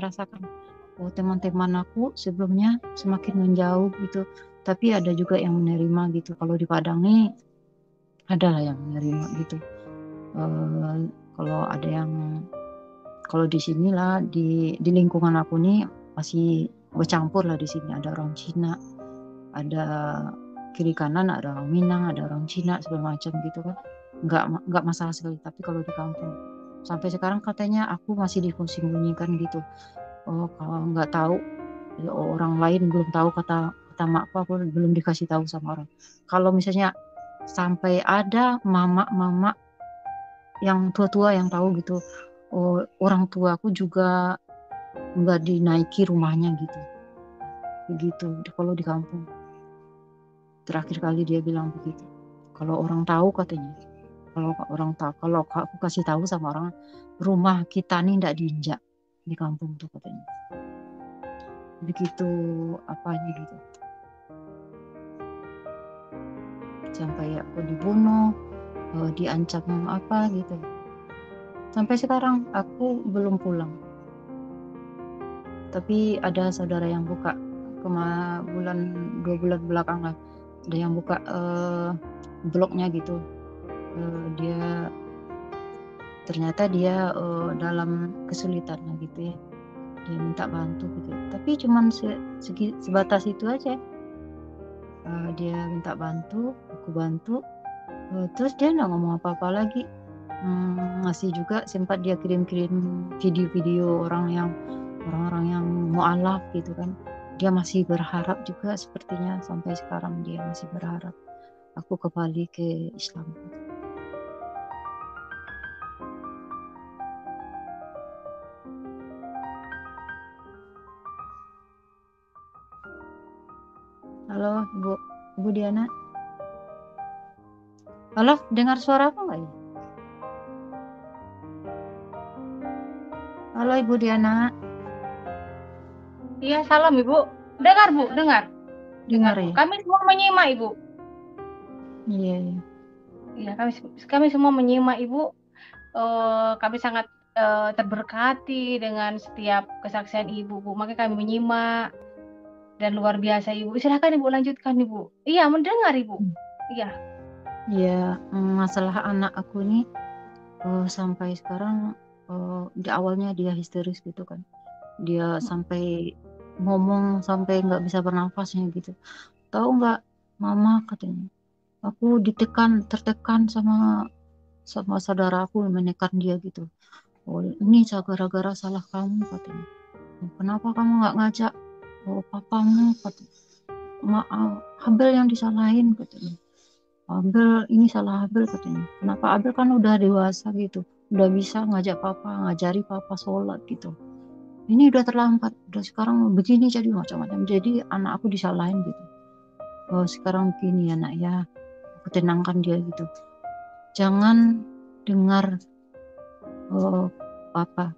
teman-teman aku sebelumnya semakin menjauh gitu, tapi ada juga yang menerima gitu. Kalau di Padang nih adalah yang menerima gitu. Kalau ada yang, kalau di sini lah di lingkungan aku nih masih bercampur lah. Di sini ada orang Cina, ada kiri kanan ada orang Minang, ada orang Cina segala macam gitu kan, nggak masalah sekali. Tapi kalau di kampung sampai sekarang katanya aku masih disembunyikan gitu. Kalau nggak tahu ya, orang lain belum tahu kata mak aku belum dikasih tahu sama orang. Kalau misalnya sampai ada mama yang tua-tua yang tahu gitu, orang tua aku juga nggak dinaiki rumahnya gitu. Begitu kalau di kampung. Terakhir kali dia bilang begitu. Kalau orang tahu katanya, kalau aku kasih tahu sama orang, rumah kita nih nggak diinjak di kampung tuh katanya. Begitu apanya gitu. Sampai aku dibunuh, diancam apa gitu. Sampai sekarang aku belum pulang. Tapi ada saudara yang buka 2 bulan belakang lah, ada yang buka blognya gitu. Dia ternyata dia dalam kesulitan lah gitu ya, dia minta bantu gitu. Tapi cuman sebatas itu aja. Dia minta bantu, aku bantu, terus dia nggak ngomong apa-apa lagi. Ngasih juga, sempat dia kirim-kirim video-video orang-orang yang mu'alaf gitu kan. Dia masih berharap juga sepertinya, sampai sekarang dia masih berharap aku kembali ke Islam. Halo Ibu Diana. Halo, dengar suara aku nggak ya? Halo Ibu Diana. Iya, salam Ibu. Dengar Bu, dengar. Dengar ya? Kami semua menyimak Ibu. Iya. Iya, kami semua menyimak Ibu. Kami sangat terberkati dengan setiap kesaksian Ibu, Bu. Makanya kami menyimak. Dan luar biasa Ibu. Silakan Ibu lanjutkan Ibu. Iya, mendengar Ibu. Iya. Iya, masalah anak aku nih, sampai sekarang di awalnya dia histeris gitu kan, dia sampai ngomong sampai nggak bisa bernafasnya gitu. Tahu nggak mama, katanya, aku tertekan sama saudaraku, menekan dia gitu. Oh, ini gara-gara salah kamu, katanya. Kenapa kamu nggak ngajak papamu, katanya. Abel yang disalahin, katanya. Abel, ini salah Abel, katanya. Kenapa? Abel kan udah dewasa gitu, udah bisa ngajak papa, ngajari papa sholat gitu. Ini udah terlambat, udah sekarang begini, jadi macam-macam. Jadi anak aku disalahin gitu. Sekarang begini anak ya, aku tenangkan dia gitu. Jangan dengar papa.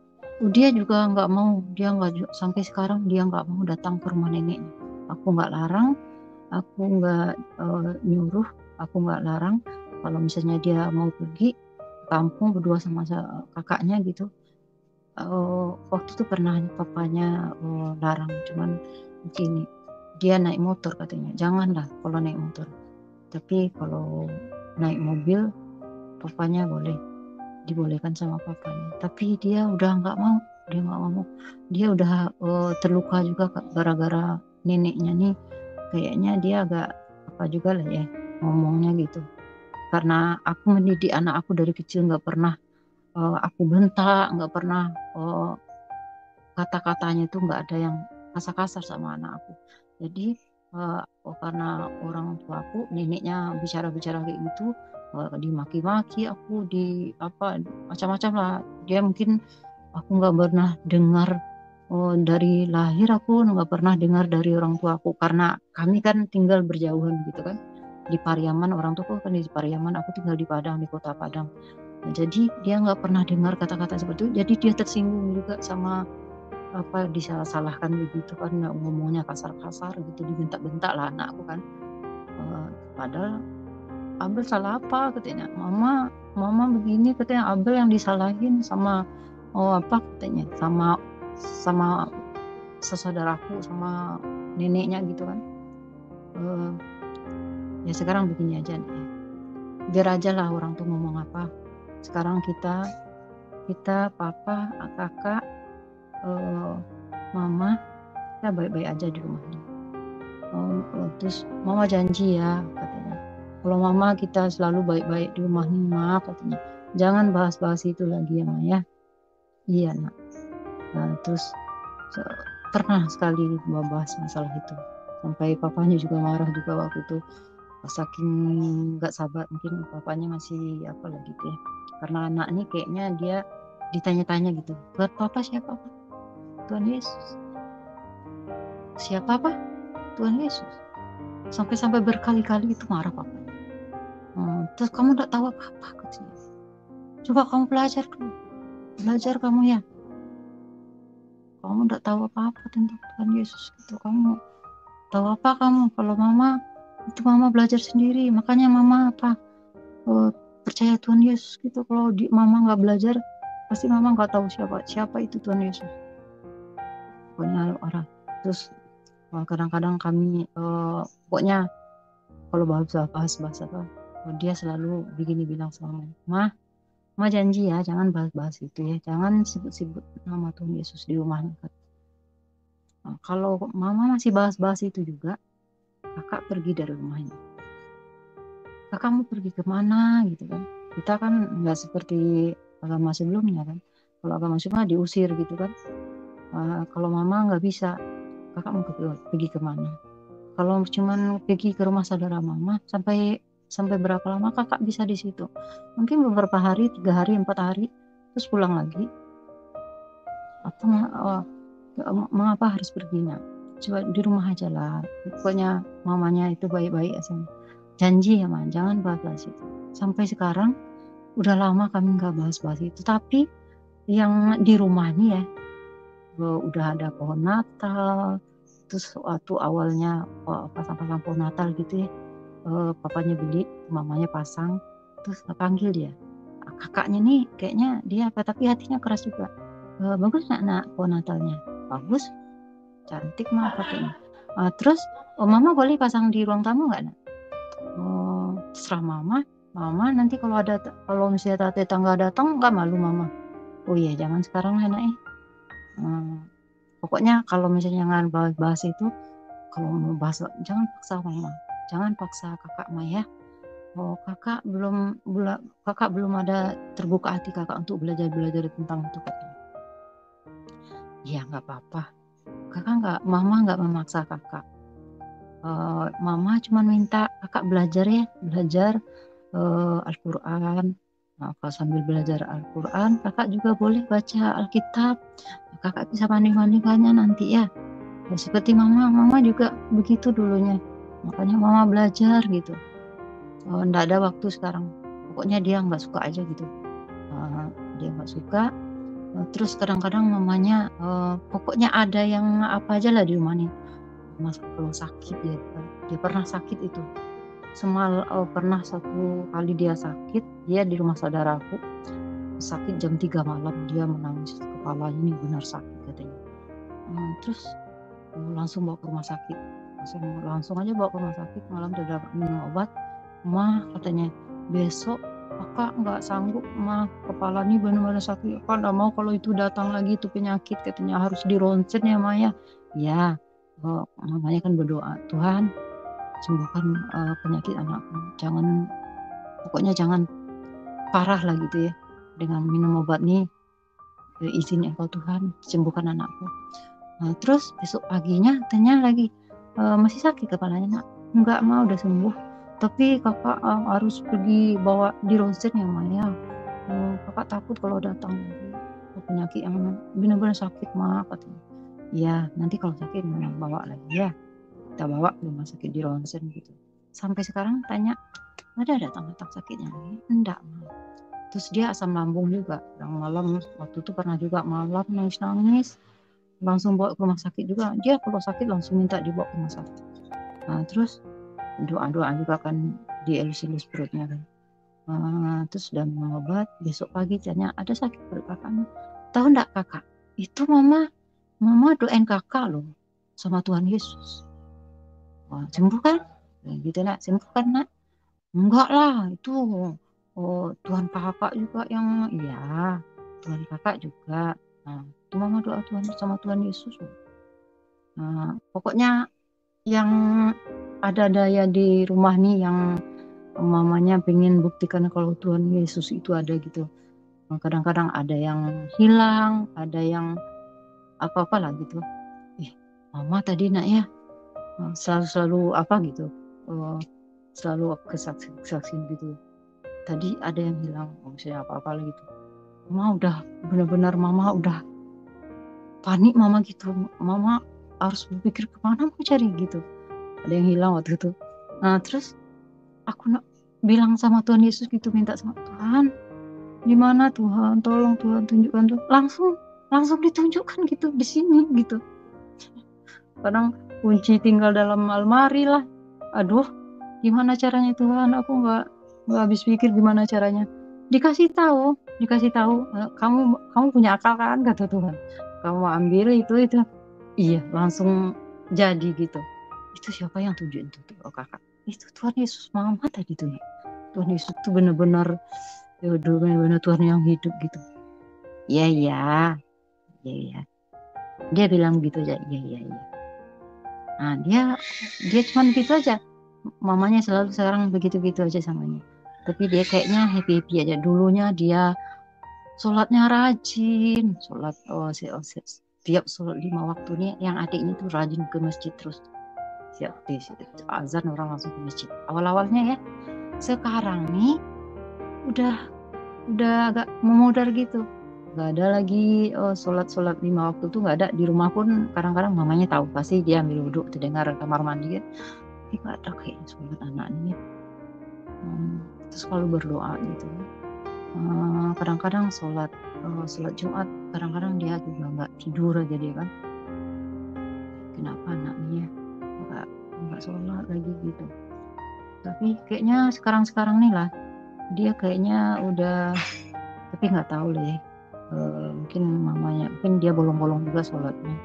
Dia juga nggak mau, dia nggak, sampai sekarang dia nggak mau datang ke rumah neneknya. Aku nggak larang, aku nggak nyuruh, aku nggak larang. Kalau misalnya dia mau pergi ke kampung berdua sama kakaknya gitu, waktu itu pernah papanya larang, cuman begini, dia naik motor katanya, janganlah kalau naik motor, tapi kalau naik mobil papanya dibolehkan sama papanya. Tapi dia udah nggak mau, dia udah terluka juga gara-gara neneknya nih, kayaknya dia agak apa juga lah ya ngomongnya gitu, karena aku mendidik anak aku dari kecil, nggak pernah aku bentak, nggak pernah kata-katanya itu nggak ada yang kasar-kasar sama anak aku. Jadi karena orang tua aku, neneknya bicara-bicara kayak gitu, dimaki-maki aku, di apa macam-macam lah. Dia mungkin aku nggak pernah dengar dari lahir, aku nggak pernah dengar dari orang tua aku, karena kami kan tinggal berjauhan gitu kan, di Pariaman. Orang tuaku kan di Pariaman, aku tinggal di Padang, di kota Padang. Nah, jadi dia nggak pernah dengar kata-kata seperti itu, jadi dia tersinggung juga sama apa, disalah-salahkan begitu kan, ngomongnya kasar-kasar gitu, dibentak-bentak lah anak aku kan. Padahal Abel salah apa, katanya, mama begini, katanya, Abel yang disalahin sama apa, katanya, sama saudaraku, sama neneknya gitu kan. Ya sekarang begini aja nih, biar aja lah orang tuh ngomong apa. Sekarang kita papa, kakak, mama, kita baik-baik aja di rumahnya. Terus mama janji ya, katanya, kalau mama kita selalu baik-baik di rumah nih, ma, katanya, jangan bahas-bahas itu lagi ya, ma ya. Iya nak. Terus pernah sekali bahas masalah itu, sampai papanya juga marah juga waktu itu, saking nggak sabar, mungkin papanya masih apa lagi gitu ya, karena anak ini kayaknya dia ditanya-tanya gitu, buat papa siapa, Pak? Tuhan Yesus. Siapa, Pak? Tuhan Yesus. Sampai berkali-kali itu marah papa. Terus kamu nggak tahu apa-apa, katanya. Coba kamu belajar kamu ya. Kamu nggak tahu apa-apa tentang Tuhan Yesus gitu. Kamu tahu apa kamu? Kalau mama belajar sendiri. Makanya mama percaya Tuhan Yesus gitu. Kalau mama nggak belajar, pasti mama nggak tahu siapa itu Tuhan Yesus. Pokoknya orang. Terus kadang-kadang kami pokoknya kalau bahas apa, dia selalu begini bilang sama mama, Ma janji ya, jangan bahas-bahas itu ya, jangan sebut-sebut nama Tuhan Yesus di rumahnya. Nah, kalau mama masih bahas-bahas itu juga, kakak pergi dari rumahnya. Kakak mau pergi kemana gitu kan? Kita kan nggak seperti agama sebelumnya kan. Kalau agama sebelumnya diusir gitu kan. Kalau mama nggak bisa, kakak mau pergi kemana? Kalau cuman pergi ke rumah saudara mama, sampai berapa lama kakak bisa di situ? Mungkin beberapa hari, 3 hari, 4 hari, terus pulang lagi. Atau mengapa harus pergi nak? Coba di rumah aja lah. Pokoknya mamanya itu baik-baik aja. Janji ya ma, jangan bahas itu. Sampai sekarang udah lama kami nggak bahas-bahas itu. Tapi yang di rumah nih ya, udah ada pohon Natal. Terus waktu awalnya pasang pohon Natal gitu ya, papanya beli, mamanya pasang, terus panggil dia, kakaknya nih kayaknya dia apa, tapi hatinya keras juga. Bagus nak pohon Natalnya? Bagus, cantik mah, katanya. Terus mama boleh pasang di ruang tamu nggak nak? Terserah mama. Mama nanti kalau misalnya tetangga datang nggak malu mama. Oh iya jangan sekarang anaknya. Pokoknya kalau misalnya nggak bahas itu, kalau mau bahas jangan paksa mama, jangan paksa kakak Maya. Oh kakak belum ada terbuka hati kakak untuk belajar tentang itu katanya. Ya nggak apa-apa, mama nggak memaksa kakak. Mama cuma minta kakak belajar Al-Quran. Nah, kalau sambil belajar Al-Quran, kakak juga boleh baca Alkitab. Kakak bisa mandi-mandikannya nanti ya. Seperti mama juga begitu dulunya. Makanya mama belajar gitu. Nggak ada waktu sekarang. Pokoknya dia nggak suka aja gitu. Dia nggak suka. Terus kadang-kadang mamanya, pokoknya ada yang apa aja lah di rumah nih. Kalau sakit dia pernah sakit itu. Pernah satu kali dia sakit, dia di rumah saudaraku sakit jam 3 malam, dia menangis, kepalanya ini benar sakit katanya. Terus langsung bawa ke rumah sakit, langsung aja bawa ke rumah sakit, malam udah dapat minum obat. Mah katanya besok kakak nggak sanggup mah, kepala ini benar-benar sakit, kakak nggak mau kalau itu datang lagi itu penyakit, katanya harus di ronsen ya Maya. Ya namanya kan berdoa, Tuhan sembuhkan penyakit anakku, pokoknya jangan parah lah gitu ya, dengan minum obat nih, izin engkau Tuhan sembuhkan anakku. Nah, terus besok paginya tanya lagi, masih sakit kepalanya nak? Enggak mah udah sembuh, tapi kakak harus pergi bawa di ronsen ya Maya. Kakak takut kalau datang penyakit yang benar-benar sakit mah katanya. Ya nanti kalau sakit mana bawa lagi ya, kita bawa ke rumah sakit di ronsen gitu. Sampai sekarang tanya, ada datang sakitnya? Enggak. Terus dia asam lambung juga, yang malam waktu itu pernah juga malam nangis, langsung bawa ke rumah sakit juga. Dia kalau sakit langsung minta dibawa ke rumah sakit. Nah, terus doa juga kan, dielus-elus perutnya kan. Terus udah minum obat, besok pagi tanya, ada sakit perut kakaknya? Tahu enggak kakak, itu mama doain kakak loh sama Tuhan Yesus. Wah, sembuh kan? Gitu nak, sembuh kan nak? Enggak lah, itu Tuhan kakak juga yang, iya Tuhan kakak juga. Nah, itu mama doa Tuhan sama Tuhan Yesus. Nah, pokoknya yang ada daya di rumah nih yang mamanya pengen buktikan kalau Tuhan Yesus itu ada gitu. Kadang-kadang ada yang hilang, ada yang apa-apa lah gitu. Mama tadi nak ya selalu apa gitu, selalu kesaksian gitu. Tadi ada yang hilang, misalnya apa-apa lah gitu. Mama udah benar-benar mama udah panik mama gitu. Mama harus berpikir kemana mau cari gitu. Ada yang hilang waktu itu. Nah terus aku bilang sama Tuhan Yesus gitu, minta sama Tuhan, di mana Tuhan, tolong Tuhan tunjukkan tuh. Langsung ditunjukkan gitu di sini gitu. Kadang kunci tinggal dalam almari lah. Aduh, gimana caranya Tuhan? Aku nggak habis pikir gimana caranya. Dikasih tahu, kamu punya akal kan, kata Tuhan. Kamu ambil itu. Iya, langsung jadi gitu. Itu siapa yang tunjukin itu? Oh kakak. Itu Tuhan Yesus, mama tadi tuh. Tuhan Yesus tuh benar-benar Tuhan yang hidup gitu. Iya. Dia bilang gitu aja, iya. Nah, dia cuma gitu aja. Mamanya selalu sekarang begitu-gitu aja samanya. Tapi dia kayaknya happy aja. Dulunya dia sholatnya rajin, setiap sholat 5 waktu nih, yang adiknya tuh rajin ke masjid terus. Siap azan orang langsung ke masjid. Awal-awalnya ya. Sekarang nih udah agak memudar gitu. Gak ada lagi sholat 5 waktu tuh gak ada. Di rumah pun kadang-kadang mamanya tahu, pasti dia ambil wudhu, terdengar kamar mandi kan. Tapi gak ada kayaknya sholat anaknya. Terus selalu berdoa gitu. Kadang-kadang sholat Jumat, kadang-kadang dia juga nggak tidur aja dia kan. Kenapa anaknya nggak sholat lagi gitu. Tapi kayaknya sekarang nih lah dia kayaknya udah, tapi nggak tahu deh. Mungkin mamanya, mungkin dia bolong-bolong juga sholatnya.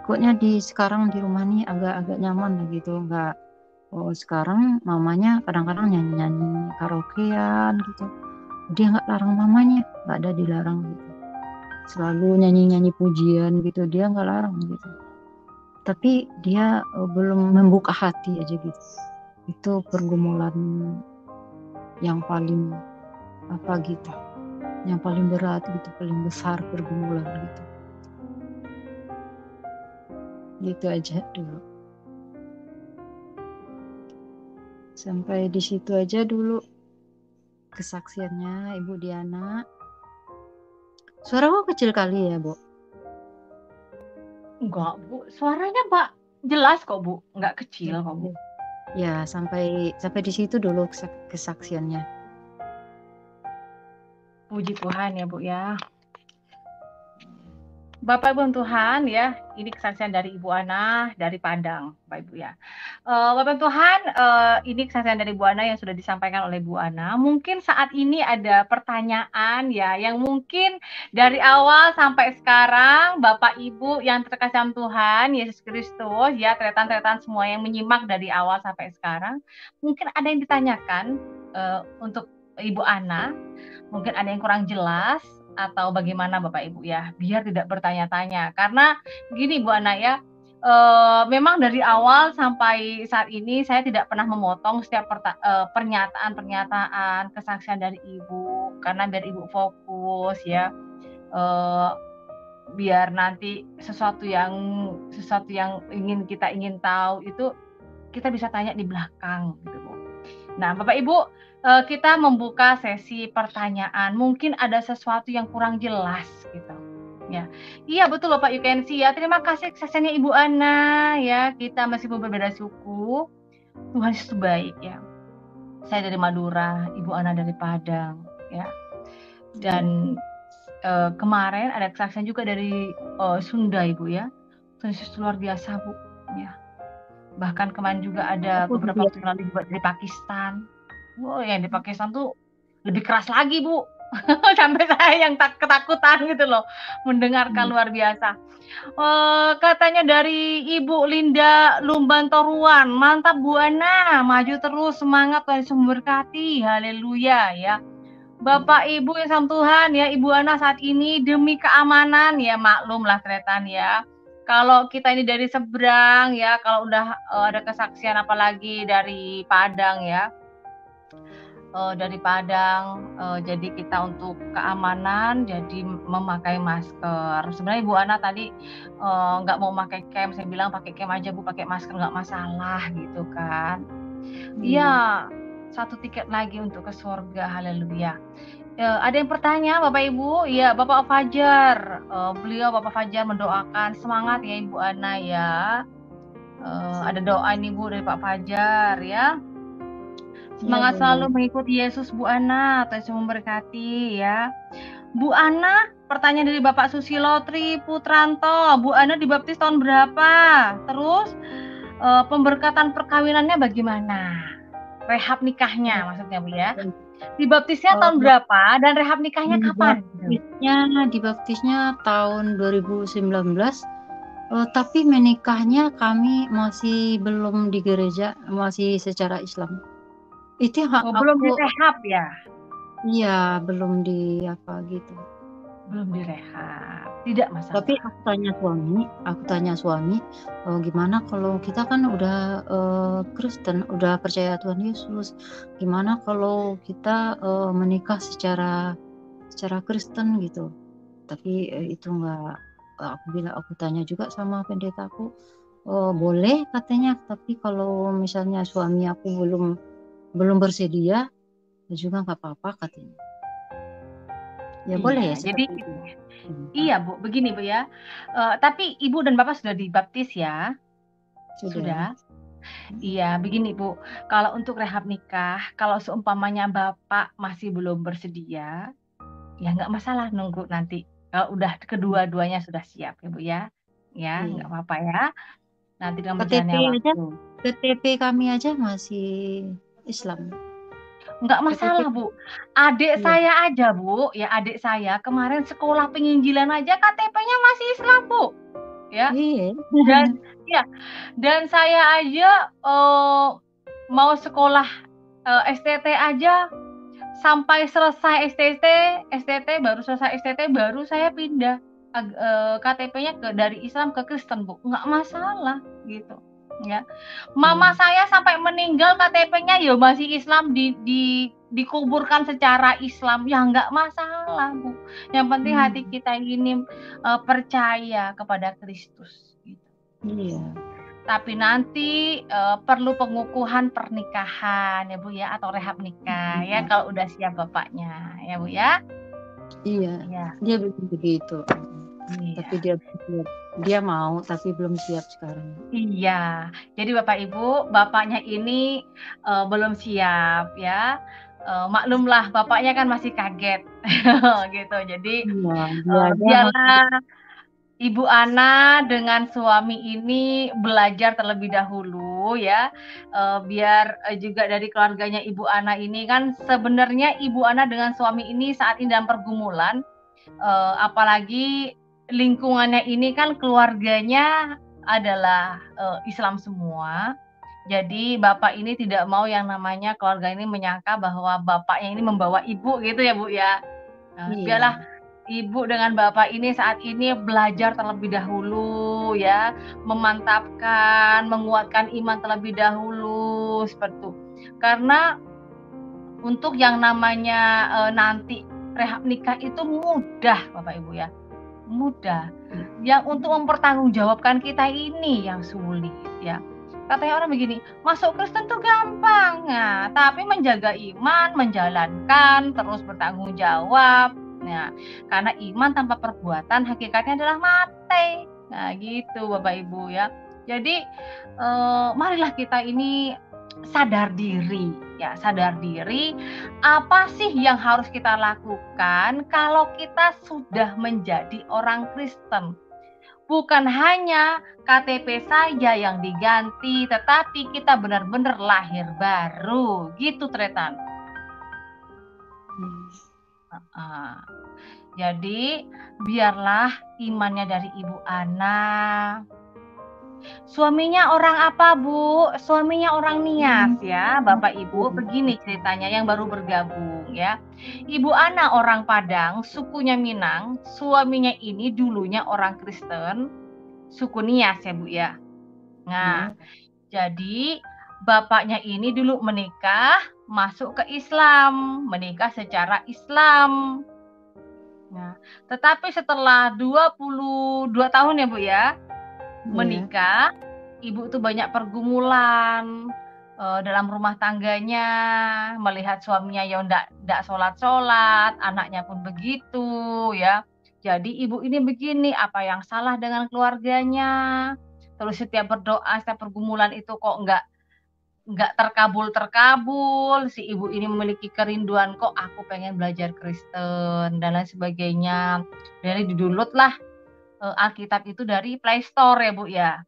Pokoknya sekarang di rumah nih agak-agak nyaman lah gitu, nggak Oh sekarang mamanya kadang-kadang nyanyi-nyanyi karaokean gitu. Dia nggak larang mamanya, nggak ada dilarang gitu. Selalu nyanyi-nyanyi pujian gitu, dia nggak larang gitu. Tapi dia belum membuka hati aja gitu. Itu pergumulan yang paling apa gitu, yang paling berat gitu, paling besar pergumulan gitu. Gitu aja dulu. Sampai di situ aja dulu kesaksiannya Ibu Diana. Suaraku kecil kali ya, Bu? Enggak, Bu. Suaranya, Pak, jelas kok, Bu. Enggak kecil kok, Bu. Ya, sampai di situ dulu kesaksiannya. Puji Tuhan ya, Bu ya. Bapak Ibu Tuhan ya, ini kesaksian dari Ibu Ana dari Padang, Bapak Ibu ya. Bapak Tuhan, ini kesaksian dari Ibu Ana yang sudah disampaikan oleh Bu Ana. Mungkin saat ini ada pertanyaan ya, yang mungkin dari awal sampai sekarang Bapak Ibu yang terkasih dalam Tuhan Yesus Kristus ya, tretan-tretan semua yang menyimak dari awal sampai sekarang, mungkin ada yang ditanyakan untuk Ibu Ana, mungkin ada yang kurang jelas atau bagaimana Bapak Ibu ya, biar tidak bertanya-tanya. Karena gini Bu Ana ya, memang dari awal sampai saat ini saya tidak pernah memotong setiap pernyataan-pernyataan kesaksian dari Ibu, karena biar Ibu fokus ya, biar nanti sesuatu yang ingin tahu itu kita bisa tanya di belakang gitu Bu. Nah Bapak Ibu, kita membuka sesi pertanyaan. Mungkin ada sesuatu yang kurang jelas gitu. Ya, iya betul loh Pak Yukensi ya. Terima kasih kesaksiannya Ibu Ana ya. Kita meskipun berbeda suku, Tuhan Yesus baik ya. Saya dari Madura, Ibu Ana dari Padang ya. Dan kemarin ada kesaksian juga dari Sunda Ibu ya. Tuhan Yesus luar biasa Bu ya. Bahkan kemarin juga ada beberapa waktu lalu juga dari Pakistan. Wow, yang di Pakistan tuh lebih keras lagi, Bu. Sampai saya yang ketakutan gitu loh mendengarkan luar biasa. Katanya dari Ibu Linda Lumbantoruan, mantap Bu Ana, maju terus, semangat, Tuhan Yesus memberkati, haleluya ya. Bapak Ibu yang sama Tuhan ya, Ibu Ana saat ini demi keamanan ya, maklum lah tretan ya. Kalau kita ini dari seberang ya, kalau udah ada kesaksian apalagi dari Padang ya, dari Padang, jadi kita untuk keamanan jadi memakai masker. Sebenarnya Ibu Ana tadi nggak mau pakai cam, saya bilang pakai cam aja Bu, pakai masker nggak masalah gitu kan. Iya, satu tiket lagi untuk ke surga, haleluya. Ada yang bertanya Bapak Ibu, ya Bapak Fajar, beliau Bapak Fajar mendoakan semangat ya Ibu Ana ya. Ada doa nih Bu dari Pak Fajar ya. Semangat selalu mengikuti Yesus Bu Ana, Tuhan Yesus memberkati ya. Bu Ana, pertanyaan dari Bapak Susilo Tri Putranto, Bu Ana dibaptis tahun berapa? Terus pemberkatan perkawinannya bagaimana? Rehab nikahnya maksudnya Bu ya. Dibaptisnya tahun berapa dan rehab nikahnya kapan? Dibaptisnya tahun 2019. Tapi menikahnya kami masih belum di gereja, masih secara Islam. Itu belum direhab ya? Iya, belum di apa gitu. Belum direhab, tidak masalah. Tapi aku tanya suami, gimana kalau kita kan udah Kristen, udah percaya Tuhan Yesus, gimana kalau kita menikah secara Kristen gitu. Tapi itu enggak, aku tanya juga sama pendetaku, boleh katanya, tapi kalau misalnya suami aku belum bersedia, juga nggak apa-apa katanya. Ya boleh ya. Jadi iya Bu, begini Bu ya. Tapi Ibu dan Bapak sudah dibaptis ya? Sudah. Iya, begini Bu. Kalau untuk rehab nikah, kalau seumpamanya Bapak masih belum bersedia, ya nggak masalah nunggu nanti. Kalau udah kedua-duanya sudah siap ya Bu ya. Ya, nggak apa-apa ya. Nanti dengan berjalannya waktu. KTP kami aja masih Islam. Nggak masalah Bu. Adik saya aja Bu, ya adik saya kemarin sekolah penginjilan aja KTP-nya masih Islam Bu. Ya. Dan saya aja mau sekolah STT aja sampai selesai STT baru selesai STT baru saya pindah KTP-nya dari Islam ke Kristen, Bu. Nggak masalah gitu. Ya. Mama saya sampai meninggal KTP-nya ya masih Islam dikuburkan secara Islam ya nggak masalah, Bu. Yang penting hati kita ini percaya kepada Kristus gitu. Iya. Tapi nanti perlu pengukuhan pernikahan ya Bu ya, atau rehab nikah ya kalau udah siap bapaknya ya Bu ya. Iya. Ya. Dia begitu. Iya. Tapi dia mau tapi belum siap sekarang. Iya. Jadi Bapak Ibu, bapaknya ini belum siap ya. Maklumlah bapaknya kan masih kaget gitu. Jadi biarlah Ibu Ana dengan suami ini belajar terlebih dahulu ya, biar juga dari keluarganya Ibu Ana ini kan sebenarnya Ibu Ana dengan suami ini saat ini dalam pergumulan, apalagi lingkungannya ini kan keluarganya adalah Islam semua. Jadi bapak ini tidak mau yang namanya keluarga ini menyangka bahwa bapaknya ini membawa ibu gitu ya Bu ya. Biarlah Ibu dengan Bapak ini saat ini belajar terlebih dahulu ya, memantapkan, menguatkan iman terlebih dahulu seperti itu. Karena untuk yang namanya nanti rehab nikah itu mudah Bapak Ibu ya, mudah. Yang untuk mempertanggungjawabkan kita ini yang sulit ya. Katanya orang begini, masuk Kristen tuh gampang, nah, tapi menjaga iman, menjalankan, terus bertanggung jawab. Nah, karena iman tanpa perbuatan hakikatnya adalah mati. Nah, gitu Bapak Ibu ya. Jadi marilah kita ini sadar diri ya, sadar diri apa sih yang harus kita lakukan kalau kita sudah menjadi orang Kristen. Bukan hanya KTP saja yang diganti, tetapi kita benar-benar lahir baru, gitu Tretan. Jadi biarlah imannya dari Ibu Ana. Suaminya orang apa Bu? Suaminya orang Nias ya Bapak Ibu. Begini ceritanya yang baru bergabung ya. Ibu Ana orang Padang, sukunya Minang. Suaminya ini dulunya orang Kristen, suku Nias ya Bu ya. Nah, jadi bapaknya ini dulu menikah, masuk ke Islam, menikah secara Islam. Nah, tetapi setelah 22 tahun ya Bu ya, menikah, ibu tuh banyak pergumulan dalam rumah tangganya, melihat suaminya yang enggak sholat-sholat, anaknya pun begitu ya. Jadi ibu ini begini, apa yang salah dengan keluarganya? Terus setiap berdoa, setiap pergumulan itu kok enggak terkabul, si ibu ini memiliki kerinduan, kok aku pengen belajar Kristen dan lain sebagainya. Jadi di-download lah Alkitab itu dari Play Store ya Bu ya.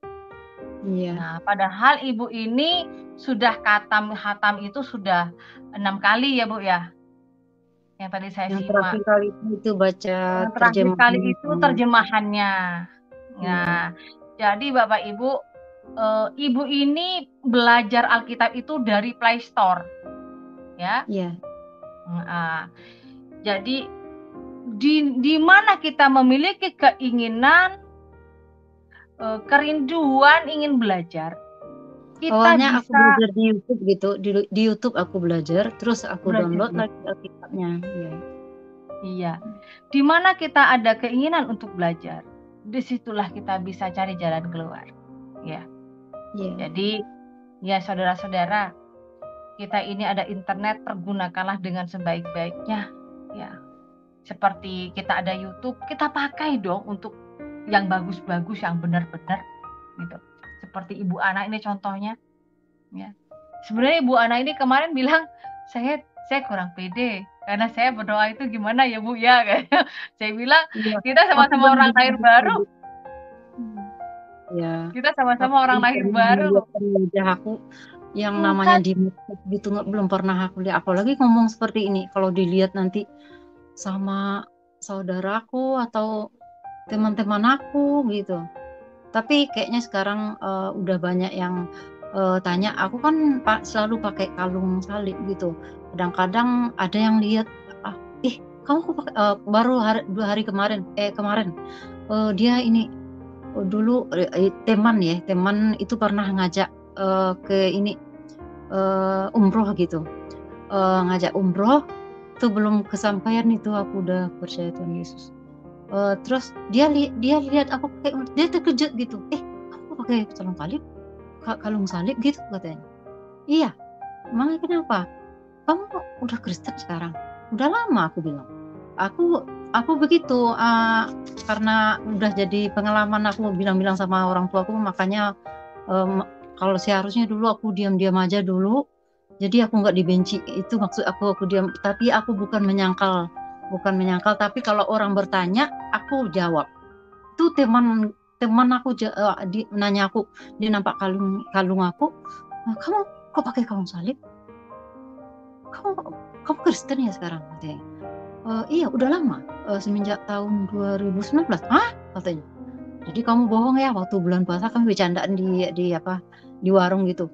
Iya. Nah, padahal ibu ini sudah hatam itu sudah 6 kali ya Bu ya. Yang tadi saya Yang simak. terakhir kali itu baca Yang terakhir kali itu terjemahannya. Nah, jadi Bapak Ibu, ibu ini belajar Alkitab itu dari Play Store, ya. Iya. Jadi di mana kita memiliki keinginan, kerinduan ingin belajar, kita awalnya bisa aku belajar di YouTube gitu, di YouTube aku belajar, terus aku download lagi Alkitabnya. Iya. Di mana kita ada keinginan untuk belajar, disitulah kita bisa cari jalan keluar. Ya. Jadi ya saudara-saudara, kita ini ada internet, pergunakanlah dengan sebaik-baiknya. Ya. Seperti kita ada YouTube, kita pakai dong untuk yang bagus-bagus, yang benar-benar gitu. Seperti Ibu Ana ini contohnya. Ya. Sebenarnya Ibu Ana ini kemarin bilang, saya kurang pede karena saya berdoa itu gimana ya Bu ya. Saya bilang kita sama-sama orang lahir baru. Ya. Kita sama-sama orang lahir baru. Aku yang namanya di gitu belum pernah aku lihat, apalagi ngomong seperti ini. Kalau dilihat nanti sama saudaraku atau teman-teman aku gitu. Tapi kayaknya sekarang udah banyak yang tanya, aku kan selalu pakai kalung salib gitu. Kadang-kadang ada yang lihat, ih kamu kok pakai, baru 2 hari kemarin dia ini dulu teman itu pernah ngajak ke ini umroh gitu, ngajak umroh tuh belum kesampaian itu aku udah percaya Tuhan Yesus. Terus dia lihat aku pakai, dia terkejut gitu, kamu pakai kalung salib gitu katanya. Iya, emangnya kenapa? Kamu udah Kristen sekarang? Udah lama, aku bilang. Aku begitu, karena udah jadi pengalaman aku bilang-bilang sama orang tuaku, makanya kalau seharusnya dulu aku diam-diam aja dulu, jadi aku nggak dibenci. Itu maksud aku diam. Tapi aku bukan menyangkal, tapi kalau orang bertanya, aku jawab. Itu teman aku nanya aku, dia nampak kalung aku, kamu kok pakai kalung salib? Kamu Kristen ya sekarang katanya. Iya udah lama, semenjak tahun 2019. Hah? Katanya. Jadi kamu bohong ya, waktu bulan puasa kami bercandaan di warung gitu.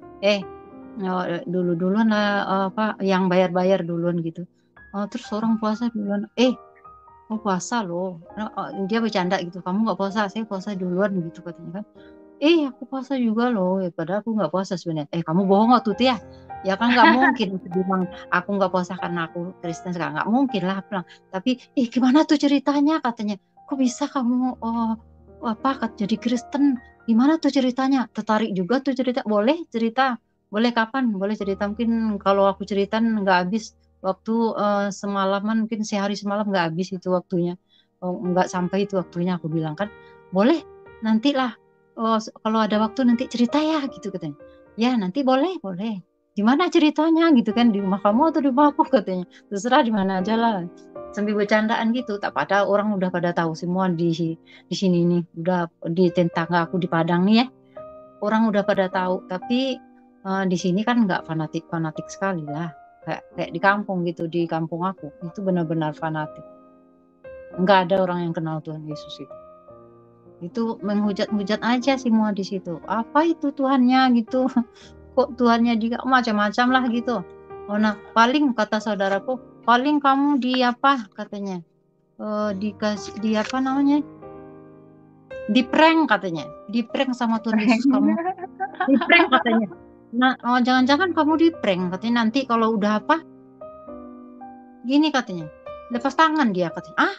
Duluan lah, yang bayar duluan gitu. Terus orang puasa duluan. Mau puasa loh. Dia bercanda gitu. Kamu nggak puasa, saya puasa duluan gitu katanya kan. Aku puasa juga loh. Padahal aku nggak puasa sebenarnya. Kamu bohong waktu itu ya? Ya kan nggak mungkin aku bilang aku nggak puasa karena aku Kristen sekarang, nggak mungkin lah bilang. Tapi gimana tuh ceritanya katanya? Kok bisa kamu jadi Kristen? Gimana tuh ceritanya? Tertarik juga tuh cerita. Boleh cerita? Boleh kapan? Boleh cerita. Mungkin kalau aku cerita nggak habis waktu semalaman, mungkin sehari semalam nggak habis itu waktunya. Nggak sampai itu waktunya, aku bilang kan. Boleh, nantilah. Kalau ada waktu nanti cerita ya gitu katanya. Ya nanti boleh. Gimana ceritanya gitu kan, di rumah kamu atau di rumah aku katanya. Terserah di mana aja lah. Sambil bercandaan gitu. Tak pada orang udah pada tahu semua di sini nih. Udah di tetangga aku di Padang nih ya. Orang udah pada tahu. Tapi di sini kan nggak fanatik sekali lah. Kayak di kampung gitu, di kampung aku itu benar-benar fanatik. Nggak ada orang yang kenal Tuhan Yesus itu menghujat-hujat aja semua di situ. Apa itu Tuhannya gitu? Kok Tuhannya juga macam-macam lah gitu. Nah paling kata saudaraku, paling kamu di apa katanya, dikasih di apa namanya, di prank katanya, di prank sama Tuhan Yesus kamu, di prank katanya. Nah jangan-jangan kamu di prank katanya, nanti kalau udah apa gini katanya, lepas tangan dia katanya.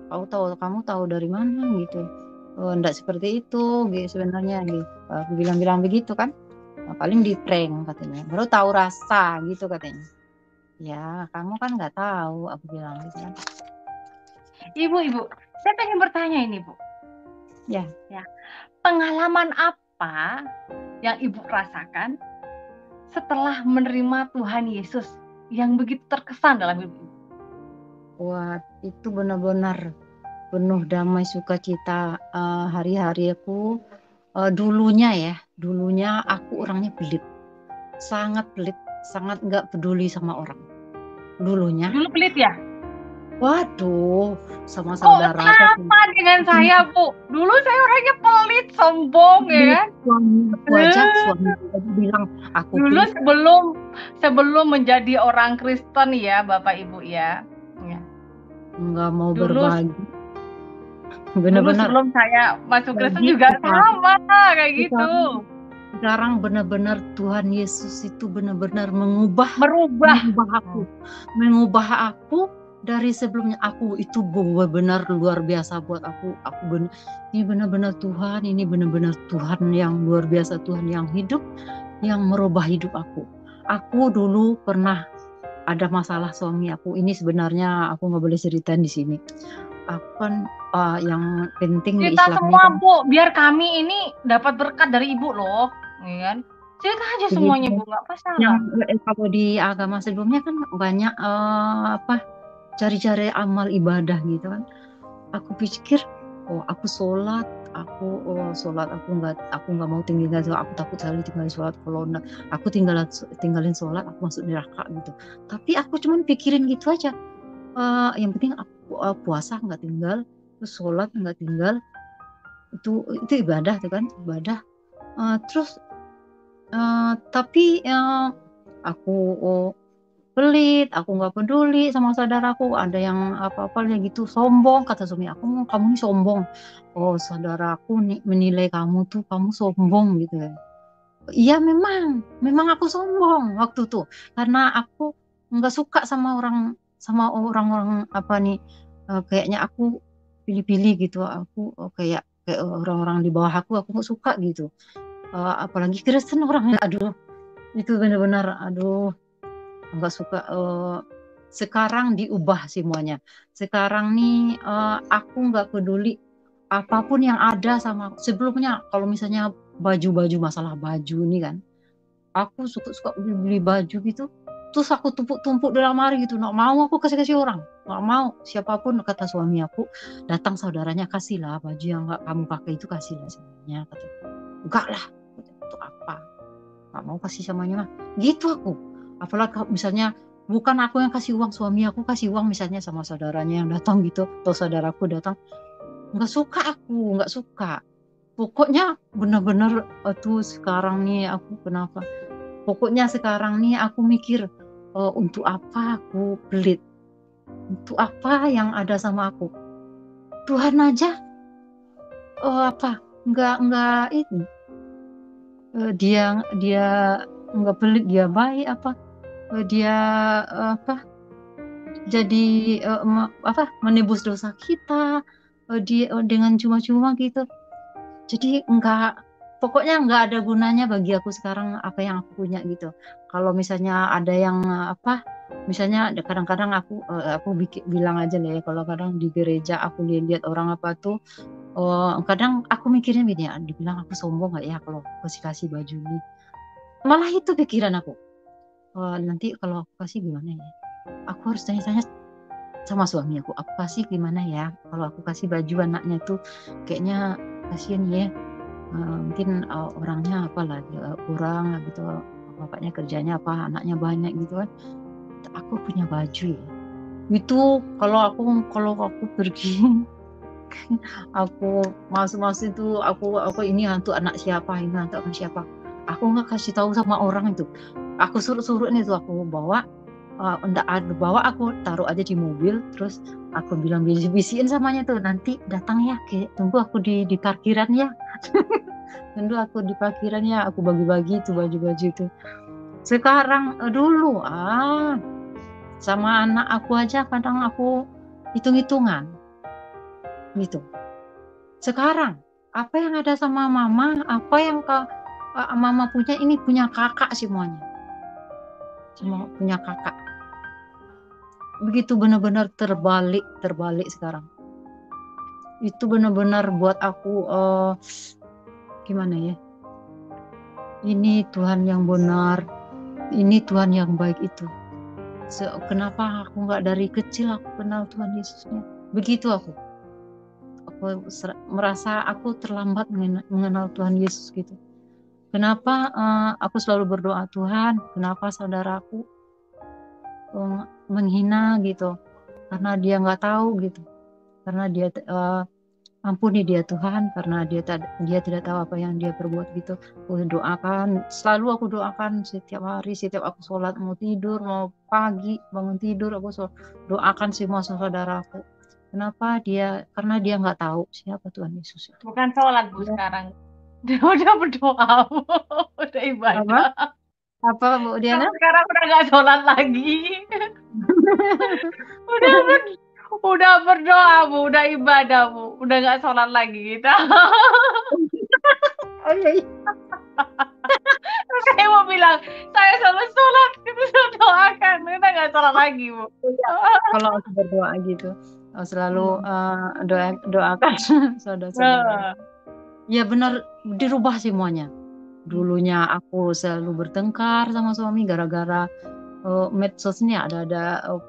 Kamu tahu dari mana gitu? Enggak seperti itu gitu sebenarnya gitu. Aku bilang begitu kan. Paling di prank katanya. Baru tahu rasa gitu katanya. Ya, kamu kan nggak tahu, aku bilang gitu kan. Ibu, saya pengen bertanya ini, Bu. Ya. Pengalaman apa yang Ibu rasakan setelah menerima Tuhan Yesus yang begitu terkesan dalam hidup Ibu? Wah, itu benar-benar penuh damai sukacita. Hari-hari aku dulunya aku orangnya pelit, sangat pelit, sangat nggak peduli sama orang. Dulu pelit ya? Waduh, sama saudara. Kok sama dengan saya, Bu? Dulu saya orangnya pelit, sombong ya kan? Suami bilang aku dulu sebelum menjadi orang Kristen ya, Bapak Ibu ya. Nggak mau berbagi. Benar-benar. Sebelum saya masuk Kristen juga sama kayak gitu. Sekarang benar-benar Tuhan Yesus itu benar-benar merubah aku dari sebelumnya. Aku itu benar luar biasa buat aku. Ini benar-benar Tuhan, ini benar-benar Tuhan yang luar biasa, Tuhan yang hidup, yang merubah hidup aku. Aku dulu pernah ada masalah suami aku. Ini sebenarnya aku nggak boleh ceritain di sini. Aku kan yang penting cerita semua kan, Bu, biar kami ini dapat berkat dari Ibu loh, ya kan? Cerita aja semuanya, Bu, nggak masalah. Kalau di agama sebelumnya kan banyak cari-cari amal ibadah gitu kan. Aku pikir, aku sholat, aku nggak mau tinggalin sholat, aku takut sekali tinggalin sholat. Kalau aku tinggalin sholat, aku masuk neraka gitu. Tapi aku cuman pikirin gitu aja. Yang penting aku puasa nggak tinggal, terus sholat nggak tinggal, itu ibadah tuh kan, ibadah. Terus Tapi aku pelit, aku nggak peduli sama saudaraku. Ada yang apa-apa gitu sombong, kata suami aku, kamu ini sombong. Oh, saudaraku menilai kamu tuh kamu sombong gitu ya. Iya, memang aku sombong waktu tuh karena aku nggak suka sama orang-orang apa nih, kayaknya aku pilih-pilih gitu. Aku kayak orang-orang di bawah aku nggak suka gitu. Apalagi Kristen orangnya, aduh itu benar-benar aduh nggak suka. Sekarang diubah semuanya. Sekarang nih aku nggak peduli apapun yang ada sama sebelumnya. Kalau misalnya baju-baju, masalah baju nih kan, aku suka beli baju gitu, terus aku tumpuk-tumpuk di lemari gitu, nggak mau aku kasih orang, nggak mau siapapun. Kata suami aku, datang saudaranya, kasihlah baju yang nggak kamu pakai itu, kasihlah semuanya. Kata, enggak lah, untuk apa, nggak mau kasih semuanya gitu aku. Apalagi misalnya bukan aku yang kasih uang, suami aku kasih uang misalnya sama saudaranya yang datang gitu, atau saudaraku datang, nggak suka, aku nggak suka. Pokoknya benar-benar tuh sekarang nih aku kenapa, pokoknya sekarang nih aku mikir, untuk apa aku pelit, untuk apa yang ada sama aku. Tuhan aja apa nggak ini, dia nggak pelit, dia baik apa, dia apa jadi menebus dosa kita, dia dengan cuma-cuma gitu. Jadi pokoknya nggak ada gunanya bagi aku sekarang apa yang aku punya gitu. Kalau misalnya ada yang misalnya kadang-kadang aku bilang aja lah ya, kalau kadang di gereja aku lihat orang apa tuh, kadang aku mikirnya gini ya, dibilang aku sombong nggak ya kalau kasih baju ini. Malah itu pikiran aku, nanti kalau aku kasih gimana ya, aku harus tanya-tanya sama suami aku kasih gimana ya, kalau aku kasih baju anaknya tuh kayaknya kasihan ya. Mungkin orangnya apalah kurang gitu, bapaknya kerjanya apa, anaknya banyak gitu kan. Aku punya baju ya, itu kalau aku pergi aku masuk itu aku ini untuk anak siapa, ini untuk anak siapa, aku nggak kasih tahu sama orang itu. Aku suruh nih tuh aku bawa, enggak ada bawa, aku taruh aja di mobil, terus aku bilang bisikin samanya tuh, nanti datang ya, tunggu aku di parkiran ya. Tunggu aku di parkiran ya, aku bagi-bagi tuh baju-baju itu. Sekarang dulu sama anak aku aja kadang aku hitung-hitungan gitu. Sekarang apa yang ada sama mama, apa yang mama punya, ini punya kakak semuanya, semua punya kakak. Begitu, benar-benar terbalik sekarang. Itu benar-benar buat aku gimana ya, ini Tuhan yang benar, ini Tuhan yang baik itu. Kenapa aku nggak dari kecil aku kenal Tuhan Yesusnya? Begitu aku merasa aku terlambat mengenal Tuhan Yesus gitu. Kenapa aku selalu berdoa, Tuhan, kenapa saudaraku menghina gitu, karena dia nggak tahu gitu, karena dia ampuni dia Tuhan, karena dia tidak tahu apa yang dia perbuat gitu. Selalu aku doakan setiap hari, setiap aku sholat, mau tidur, mau pagi bangun tidur, aku doakan semua saudaraku. Kenapa karena dia nggak tahu siapa Tuhan Yesus itu. Bukan sholat Bu sekarang, dia udah berdoa Bu, udah ibadah. Apa Bu Diana? Sekarang udah nggak sholat lagi. udah berdoa Bu, udah ibadah Bu, udah nggak sholat lagi kita. Oh iya. Saya mau bilang, saya selalu sholat, kita selalu doakan, kita nggak sholat lagi Bu. Kalau aku berdoa gitu, selalu doakan saudara-saudara. Ya benar, dirubah semuanya. Dulunya aku selalu bertengkar sama suami gara-gara medsos ini ada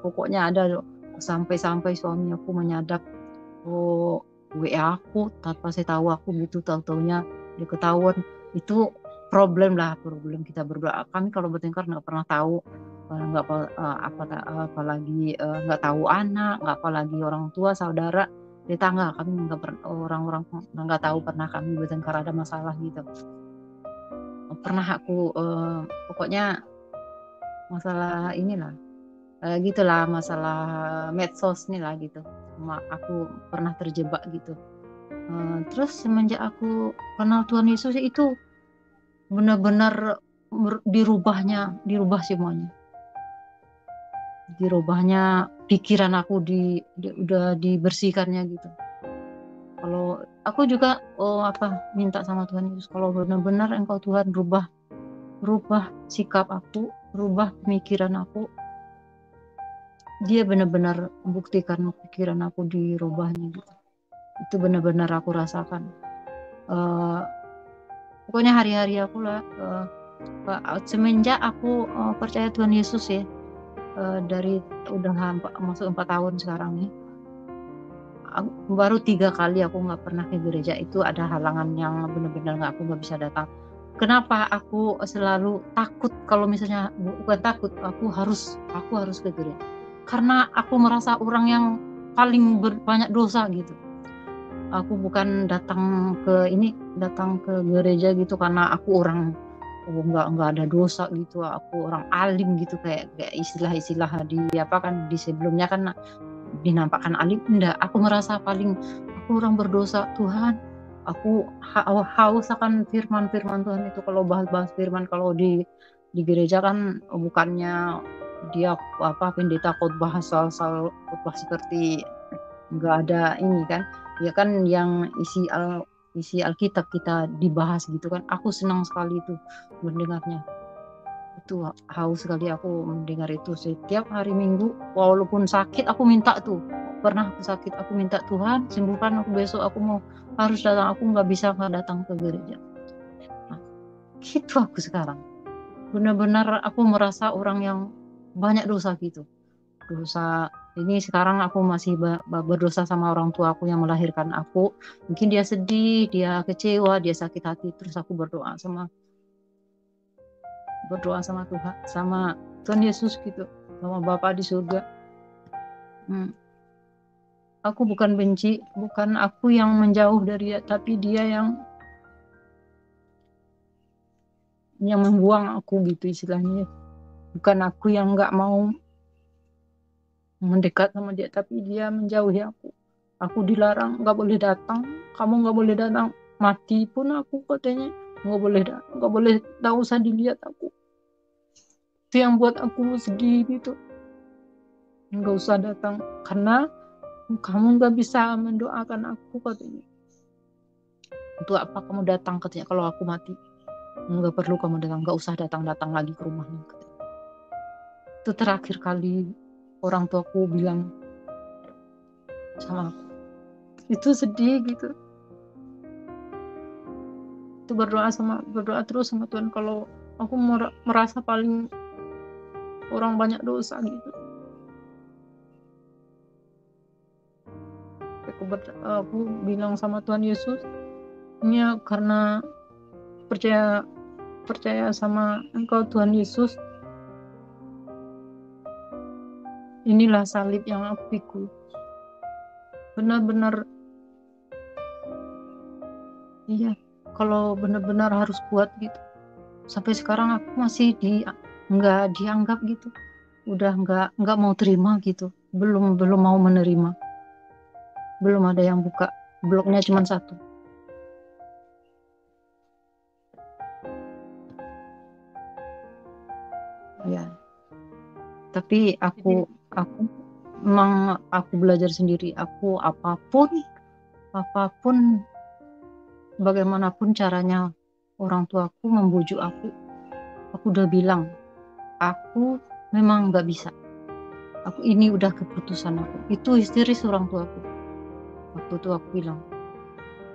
pokoknya ada, sampai suami aku menyadap WA aku tanpa saya tahu, aku gitu tahu-taunya dia ketahuan. Itu problem kita berdua. Kami kalau bertengkar nggak pernah tahu, apalagi nggak tahu anak, nggak apalagi orang tua, saudara, tetangga. Kami nggak pernah, orang-orang nggak tahu pernah kami bertengkar, ada masalah gitu. pernah aku pokoknya masalah inilah gitulah, masalah medsos nih lah gitu. Aku pernah terjebak gitu. Terus semenjak aku kenal Tuhan Yesus itu benar-benar dirubah semuanya. Dirubahnya pikiran aku udah dibersihkannya gitu. Kalau aku juga minta sama Tuhan Yesus, kalau benar-benar Engkau Tuhan rubah sikap aku, rubah pemikiran aku, Dia benar-benar buktikan pikiran aku dirubahnya gitu. Itu benar-benar aku rasakan. Pokoknya hari-hari aku lah semenjak aku percaya Tuhan Yesus ya, dari udah masuk 4 tahun sekarang nih, baru 3 kali aku nggak pernah ke gereja. Itu ada halangan yang benar-benar aku nggak bisa datang. Kenapa aku selalu takut? Kalau misalnya bukan takut, aku harus ke gereja, karena aku merasa orang yang paling banyak dosa gitu. Aku bukan datang ke gereja gitu karena aku orang nggak ada dosa gitu, aku orang alim gitu, kayak istilah-istilah di sebelumnya kan dinampakkan alim. Enggak, aku merasa aku orang berdosa. Tuhan, aku haus akan firman Tuhan itu. Kalau bahas firman, kalau di gereja kan bukannya dia pendeta khotbah soal khotbah seperti nggak ada ini kan, ya kan, yang isi Alkitab kita dibahas gitu kan. Aku senang sekali itu mendengarnya. Itu haus sekali aku mendengar itu. Setiap hari Minggu walaupun sakit aku minta tuh. Pernah aku sakit, aku minta, Tuhan sembuhkan aku, besok aku harus datang, aku nggak bisa datang ke gereja. Nah, gitu aku sekarang. Benar-benar aku merasa orang yang banyak dosa gitu. Dosa ini sekarang aku masih berdosa sama orang tua aku yang melahirkan aku. Mungkin dia sedih, dia kecewa, dia sakit hati, terus aku berdoa sama Tuhan, sama Tuhan Yesus gitu, sama Bapa di surga. Aku bukan benci, bukan aku yang menjauh dari dia, tapi dia yang membuang aku gitu istilahnya. Bukan aku yang nggak mau mendekat sama dia, tapi dia menjauhi aku. Aku dilarang, nggak boleh datang, kamu nggak boleh datang, mati pun aku katanya nggak boleh, nggak usah dilihat aku. Itu yang buat aku sedih gitu. Nggak usah datang karena kamu nggak bisa mendoakan aku katanya. Untuk apa kamu datang katanya kalau aku mati? Nggak perlu kamu datang, nggak usah datang lagi ke rumahnya katanya. Itu terakhir kali orang tuaku bilang sama aku. Itu sedih gitu. Itu berdoa terus sama Tuhan kalau aku merasa paling orang banyak dosa gitu. Aku bilang sama Tuhan Yesus, ini karena percaya sama Engkau Tuhan Yesus, inilah salib yang aku pikul. Benar-benar iya, kalau benar-benar harus kuat gitu. Sampai sekarang aku masih nggak dianggap gitu, udah nggak mau terima gitu, belum mau menerima, belum ada yang buka, bloknya cuma 1. Ya, tapi aku memang aku belajar sendiri. Aku apapun bagaimanapun caranya orang tuaku membujuk aku udah bilang, aku memang nggak bisa. Ini udah keputusan aku. Itu histeris orang tuaku. Waktu itu aku bilang,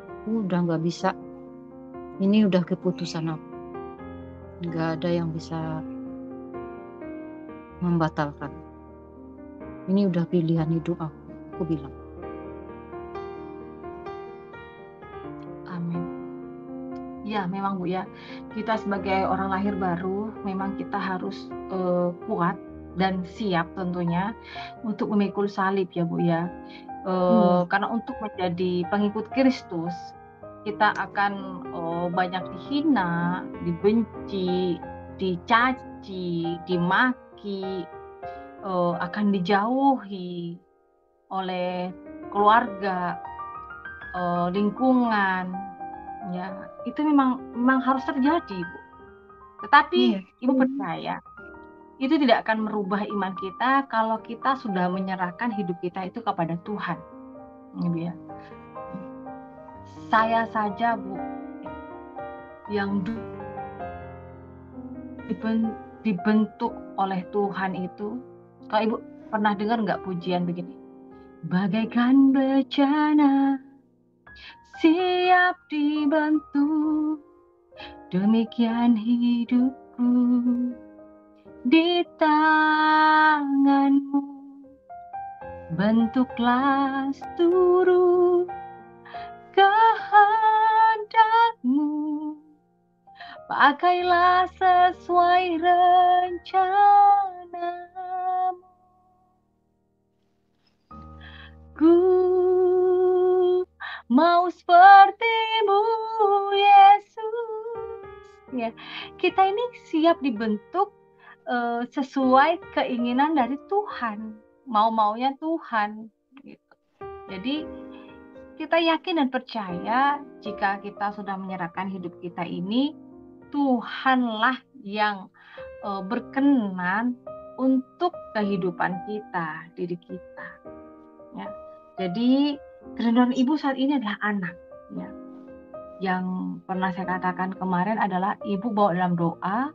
aku udah nggak bisa. Ini udah keputusan aku. Nggak ada yang bisa membatalkan. Ini udah pilihan hidup aku bilang. Amin. Ya, memang Bu ya. Kita sebagai orang lahir baru, memang kita harus kuat dan siap tentunya untuk memikul salib ya Bu ya. Karena untuk menjadi pengikut Kristus, kita akan banyak dihina, dibenci, dicaci, dimaki, akan dijauhi oleh keluarga, lingkungan, ya itu memang harus terjadi, Bu. Tetapi Ibu percaya itu tidak akan merubah iman kita kalau kita sudah menyerahkan hidup kita itu kepada Tuhan, Ibu ya. Saya saja, Bu, yang dibentuk oleh Tuhan itu, kalau Ibu pernah dengar nggak pujian begini? Bagaikan bejana siap dibantu, demikian hidupku di tanganmu, bentuklah seluruh kehendakmu, pakailah sesuai rencanamu. Ku mau sepertimu, Yesus. Ya, kita ini siap dibentuk sesuai keinginan dari Tuhan, mau-maunya Tuhan. Gitu. Jadi kita yakin dan percaya jika kita sudah menyerahkan hidup kita ini, Tuhanlah yang berkenan untuk kehidupan kita, diri kita. Ya. Jadi kerinduan Ibu saat ini adalah anak. Ya. Yang pernah saya katakan kemarin adalah Ibu bawa dalam doa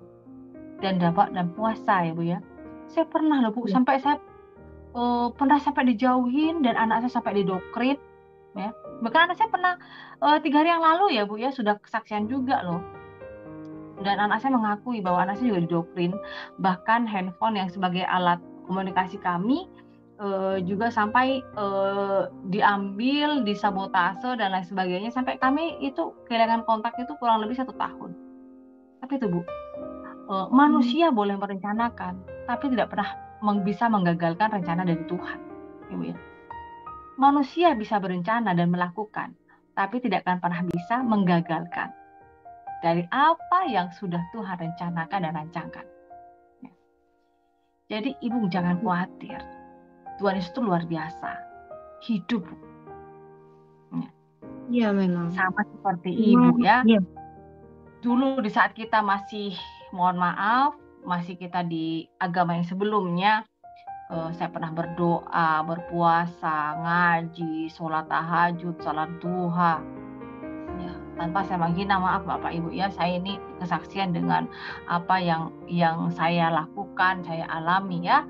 dan dapat dalam puasa, ya Bu ya. Saya pernah loh Bu, sampai saya pernah sampai dijauhin dan anak saya sampai didoktrin. Ya. Bahkan anak saya pernah 3 hari yang lalu ya Bu ya, sudah kesaksian juga loh. Dan anak saya mengakui bahwa anak saya juga didoktrin. Bahkan handphone yang sebagai alat komunikasi kami juga sampai diambil, disabotase dan lain sebagainya, sampai kami itu kehilangan kontak itu kurang lebih 1 tahun. Tapi itu Bu, manusia boleh merencanakan, tapi tidak pernah bisa menggagalkan rencana dari Tuhan, Ibu ya. Manusia bisa berencana dan melakukan, tapi tidak akan pernah bisa menggagalkan dari apa yang sudah Tuhan rencanakan dan rancangkan. Ya. Jadi Ibu jangan khawatir. Tuhan Yesus itu luar biasa, hidup. Iya memang. Sama seperti Ibu ya. Ya. Dulu di saat kita masih, mohon maaf, masih kita di agama yang sebelumnya, saya pernah berdoa, berpuasa, ngaji, sholat tahajud, sholat duha. Ya, tanpa saya menghina, maaf Bapak Ibu ya, saya ini kesaksian dengan apa yang saya lakukan, saya alami ya.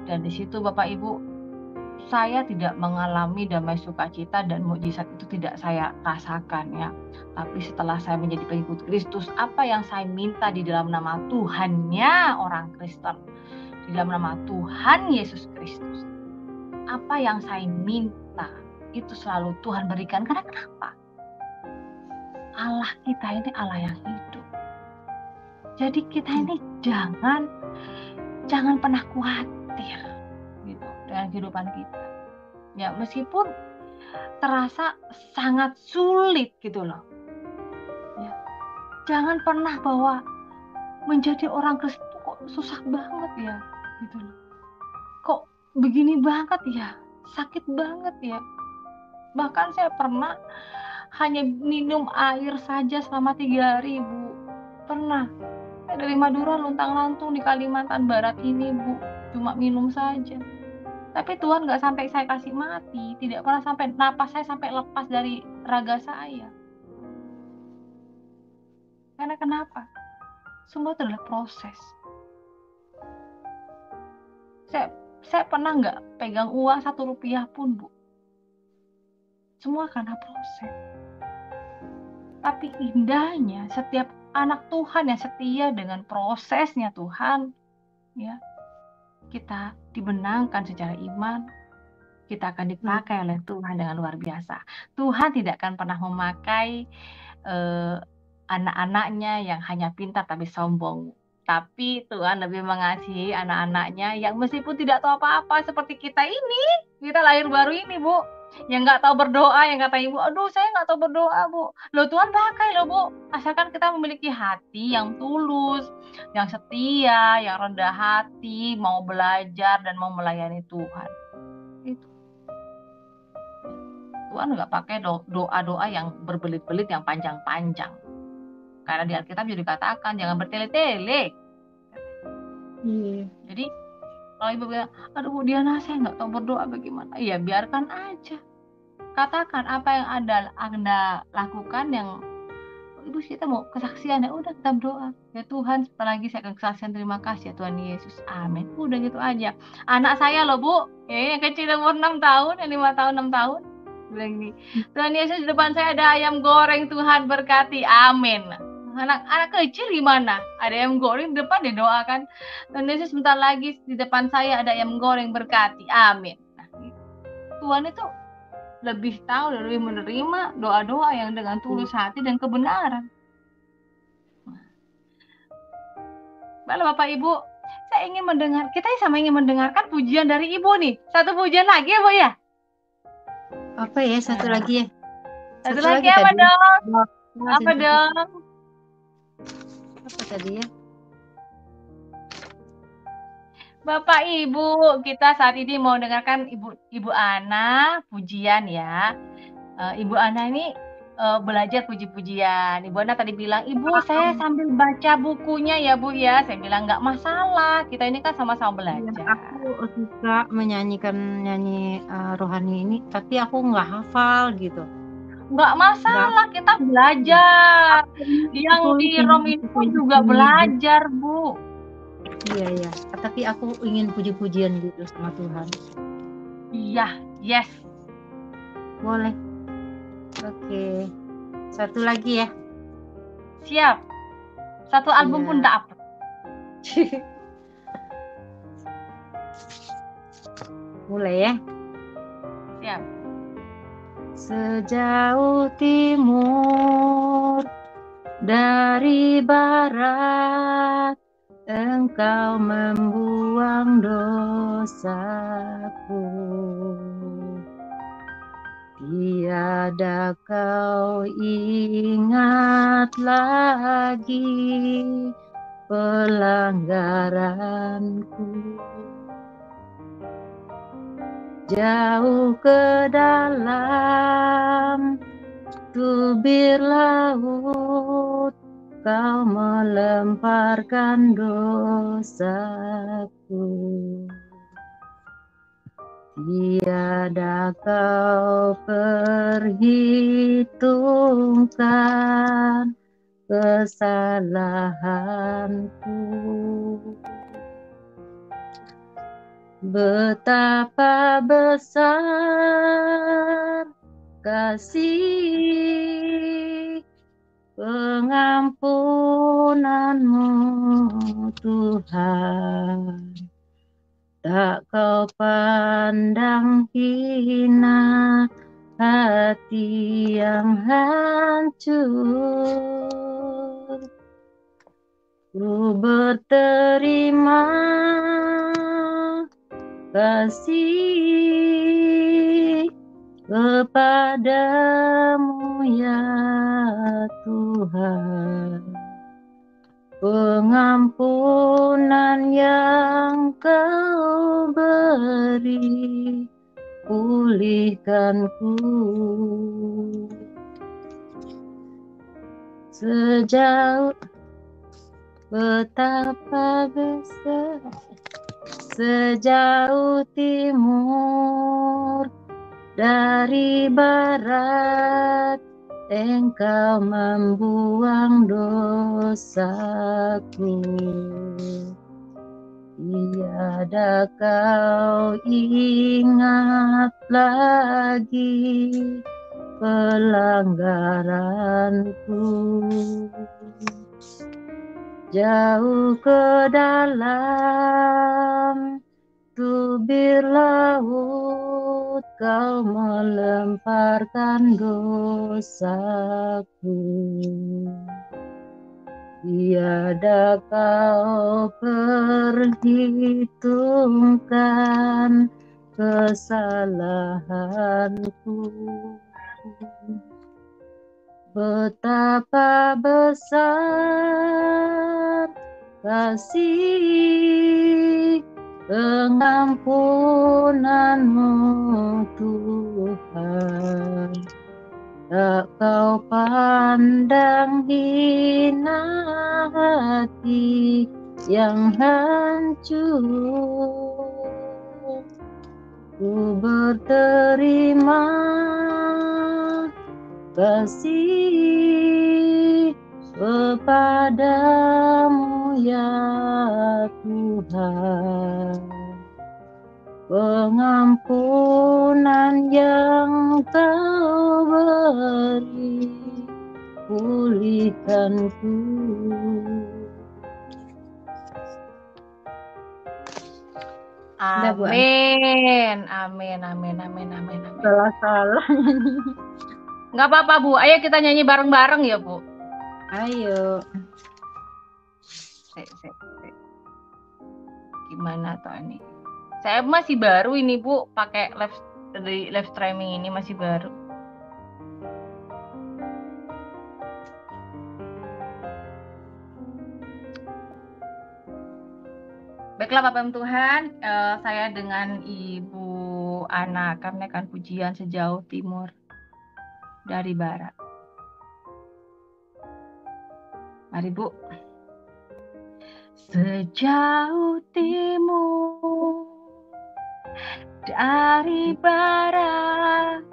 Dan di situ Bapak Ibu, saya tidak mengalami damai sukacita dan mukjizat itu tidak saya rasakan ya. Tapi setelah saya menjadi pengikut Kristus, apa yang saya minta di dalam nama Tuhannya orang Kristen, di dalam nama Tuhan Yesus Kristus, apa yang saya minta itu selalu Tuhan berikan. Karena kenapa? Allah kita ini Allah yang hidup. Jadi kita ini jangan pernah khawatir gitu dengan kehidupan kita. Ya, meskipun terasa sangat sulit gitu loh. Ya. Jangan pernah bahwa menjadi orang Kristen kok susah banget ya gitu loh. Kok begini banget ya? Sakit banget ya. Bahkan saya pernah hanya minum air saja selama 3 hari, Bu. Pernah. Dari Madura luntang-lantung di Kalimantan Barat ini, Bu. Cuma minum saja. Tapi Tuhan nggak sampai saya kasih mati. Tidak pernah sampai napas saya sampai lepas dari raga saya. Karena kenapa? Semua itu adalah proses. Saya pernah nggak pegang uang 1 rupiah pun, Bu. Semua karena proses. Tapi indahnya setiap anak Tuhan yang setia dengan prosesnya Tuhan, ya, kita dibenangkan secara iman, kita akan dipakai oleh Tuhan dengan luar biasa. Tuhan tidak akan pernah memakai anak-anaknya yang hanya pintar tapi sombong. Tapi Tuhan lebih mengasihi anak-anaknya yang meskipun tidak tahu apa-apa seperti kita ini, kita lahir baru ini, Bu. yang nggak tahu berdoa, yang kata ibu, aduh saya nggak tahu berdoa bu. Loh Tuhan pakai loh bu, asalkan kita memiliki hati yang tulus, yang setia, yang rendah hati, mau belajar dan mau melayani Tuhan. Itu Tuhan nggak pakai doa-doa yang berbelit-belit, yang panjang-panjang. Karena di Alkitab juga dikatakan jangan bertele-tele. Jadi kalau ibu bilang, aduh Bu Diana saya nggak tahu berdoa bagaimana, ya biarkan aja. Katakan apa yang Anda lakukan, yang ibu kita mau kesaksian, ya udah kita berdoa. Ya Tuhan, sebentar lagi saya akan kesaksian, terima kasih ya Tuhan Yesus, amin. Udah gitu aja. Anak saya loh Bu, yang kecil umur 6 tahun, yang 5 tahun, 6 tahun, bilang gini, Tuhan Yesus di depan saya ada ayam goreng, Tuhan berkati, amin. Anak kecil gimana? Ada ayam goreng di depan didoakan. Tuhan Yesus sebentar lagi di depan saya ada ayam goreng berkati, amin. Nah, Tuhan itu lebih tahu dan lebih menerima doa-doa yang dengan tulus hati dan kebenaran. Baiklah Bapak Ibu, saya ingin kita ingin mendengarkan pujian dari Ibu nih. Satu pujian lagi ya Bu ya? Apa ya, satu lagi ya? Satu lagi apa tadi. dong? Apa dong? Apa tadi ya? Bapak Ibu, kita saat ini mau dengarkan Ibu Ana pujian ya. Ibu Ana ini belajar puji-pujian. Ibu Ana tadi bilang, Ibu saya sambil baca bukunya ya Bu ya. Saya bilang nggak masalah, kita ini kan sama-sama belajar. Ya, aku suka menyanyikan rohani ini, tapi aku nggak hafal gitu. Nggak masalah, kita belajar. Yang di Rom itu juga belajar Bu. Iya. Tapi aku ingin puji-pujian gitu sama Tuhan. Iya, yes. Boleh. Oke. Satu lagi ya. Siap. Satu album pun dapat. Mulai ya. Siap. Sejauh timur dari barat, Engkau membuang dosaku. Tiada kau ingat lagi pelanggaranku. Jauh ke dalam tubir laut, kau melemparkan dosaku. Tiada kau perhitungkan kesalahanku. Betapa besar kasih pengampunanmu Tuhan, tak kau pandang hina hati yang hancur. Ku berterima kasih kepadamu ya Tuhan, pengampunan yang kau beri pulihkanku. Sejauh betapa besar, sejauh timur dari barat, Engkau membuang dosaku. Tiada kau ingat lagi pelanggaranku. Jauh ke dalam tubir laut, kau melemparkan dosaku. Tiada kau perhitungkan kesalahanku. Betapa besar kasih pengampunanmu Tuhan. Tak kau pandang hina hati yang hancur. Ku berterima kasih kepadamu ya Tuhan. Pengampunan yang kau beri pulihkanku. Amin, amin, amin, amin, amin, amin. Salah-salah. Nggak apa-apa Bu, ayo kita nyanyi bareng-bareng ya Bu. Ayo. Gimana toh ini? Saya masih baru ini Bu, pakai live streaming ini masih baru. Baiklah Bapak Tuhan, saya dengan Ibu Ana akan menaikkan pujian sejauh timur dari barat. Mari Bu. Sejauh timur dari barat,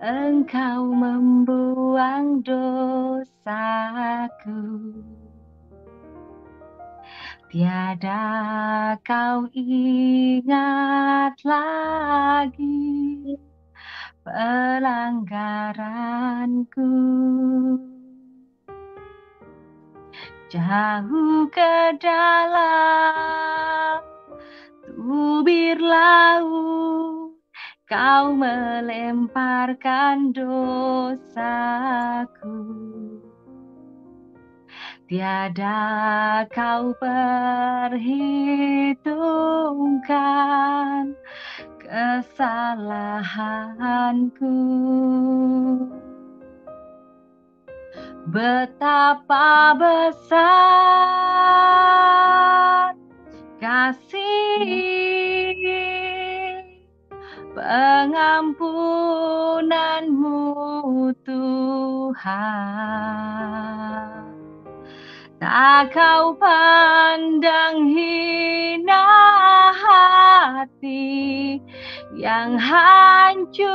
Engkau membuang dosaku. Tiada kau ingat lagi pelanggaranku. Jauh ke dalam tubir laut, kau melemparkan dosaku. Tiada kau perhitungkan kesalahanku. Betapa besar kasih pengampunanmu Tuhan. Tak kau pandang hina hati yang hancur.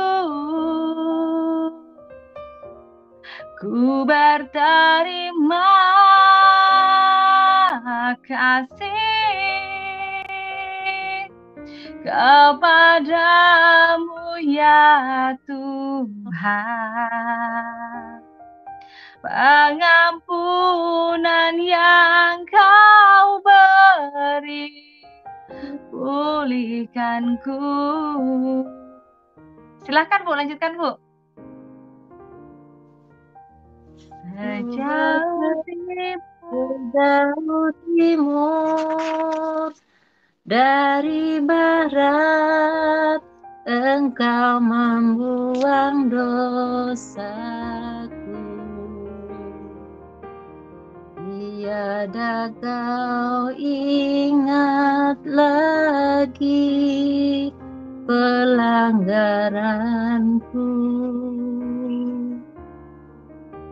Ku berterima kasih kepadamu ya Tuhan. Pengampunan yang kau beri pulihkanku. Silahkan Bu, lanjutkan Bu. Sejauh timur dari barat, Engkau membuang dosaku. Tiada kau ingat lagi pelanggaranku.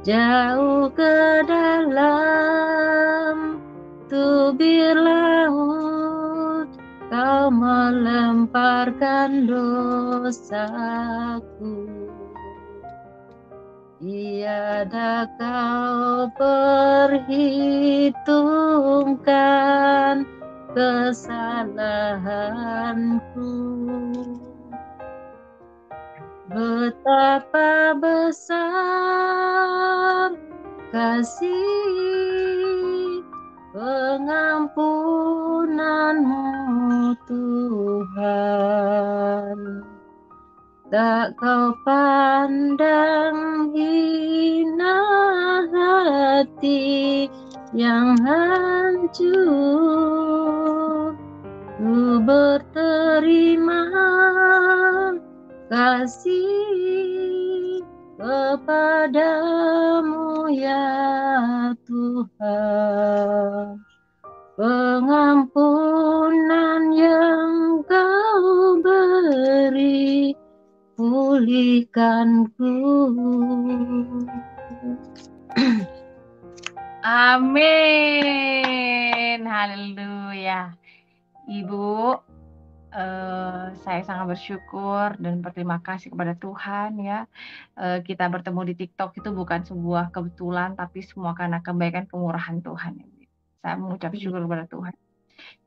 Jauh ke dalam tubir laut, kau melemparkan dosaku. Tiada kau perhitungkan kesalahanku. Betapa besar kasih pengampunanmu Tuhan. Tak kau pandang hina hati yang hancur. Ku berterima kasih kepadamu ya Tuhan, pengampunan yang Kau beri pulihkanku. Amin. Haleluya. Ibu, saya sangat bersyukur dan berterima kasih kepada Tuhan ya. Kita bertemu di TikTok itu bukan sebuah kebetulan, tapi semua karena kebaikan kemurahan Tuhan. Saya mengucap syukur kepada Tuhan.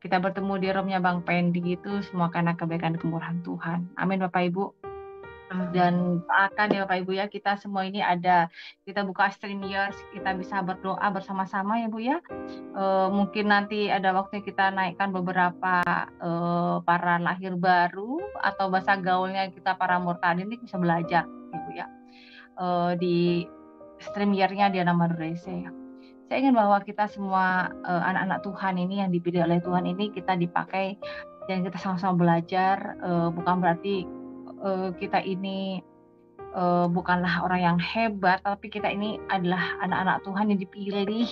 Kita bertemu di roomnya Bang Pendi itu semua karena kebaikan kemurahan Tuhan. Amin Bapak Ibu. Dan akan ya Bapak Ibu ya, kita semua ini kita buka StreamYard, kita bisa berdoa bersama-sama ya Bu ya. Mungkin nanti ada waktunya kita naikkan beberapa para lahir baru atau bahasa gaulnya kita para murtadin ini bisa belajar ya Bu ya. Di StreamYard-nya Diana Madurese ya. Saya ingin bahwa kita semua anak-anak Tuhan ini yang dipilih oleh Tuhan ini kita dipakai dan kita sama-sama belajar, bukan berarti kita ini bukanlah orang yang hebat, tapi kita ini adalah anak-anak Tuhan yang dipilih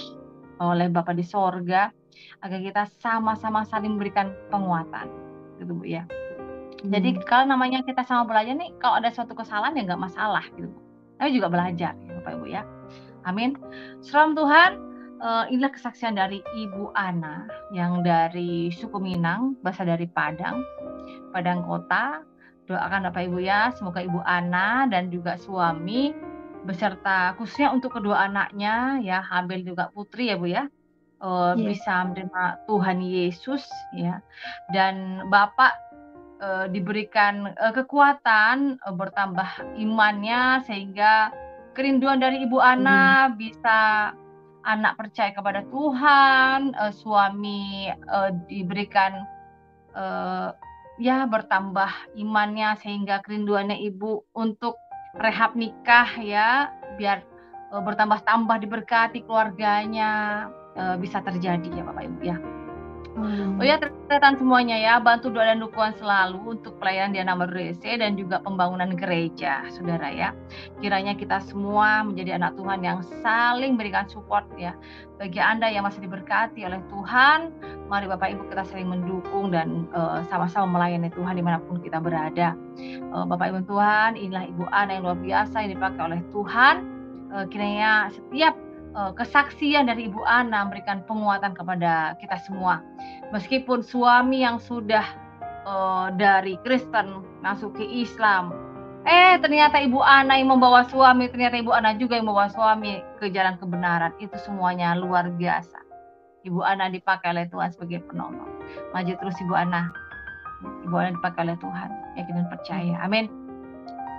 oleh Bapa di sorga agar kita sama-sama saling memberikan penguatan, gitu Bu ya. Jadi kalau namanya kita sama belajar nih, kalau ada suatu kesalahan ya nggak masalah, gitu Bu. Tapi juga belajar, ya Bapak Ibu ya. Amin. Salam Tuhan. Inilah kesaksian dari Ibu Ana yang dari suku Minang, berasal dari Padang Kota. Doakan Bapak Ibu ya, semoga Ibu Ana dan juga suami beserta khususnya untuk kedua anaknya ya, Habel juga Putri ya Bu ya, bisa menerima Tuhan Yesus ya, dan Bapak diberikan kekuatan, bertambah imannya sehingga kerinduan dari Ibu Ana bisa anak percaya kepada Tuhan, suami diberikan ya bertambah imannya sehingga kerinduannya ibu untuk rehab nikah ya, biar bertambah-tambah diberkati keluarganya bisa terjadi ya Bapak Ibu ya. Oh ya, teman-teman semuanya ya, bantu doa dan dukungan selalu untuk pelayanan Diana Madurese dan juga pembangunan gereja, saudara ya. Kiranya kita semua menjadi anak Tuhan yang saling berikan support ya. Bagi Anda yang masih diberkati oleh Tuhan, mari Bapak Ibu kita saling mendukung dan sama-sama melayani Tuhan dimanapun kita berada. Bapak Ibu Tuhan, inilah Ibu Ana yang luar biasa yang dipakai oleh Tuhan. Kiranya setiap kesaksian dari Ibu Ana memberikan penguatan kepada kita semua. Meskipun suami yang sudah dari Kristen masuk ke Islam, ternyata Ibu Ana yang membawa suami, ternyata Ibu Ana juga yang membawa suami ke jalan kebenaran. Itu semuanya luar biasa. Ibu Ana dipakai oleh Tuhan sebagai penolong. Maju terus Ibu Ana. Ibu Ana dipakai oleh Tuhan. Yakin dan percaya. Amin.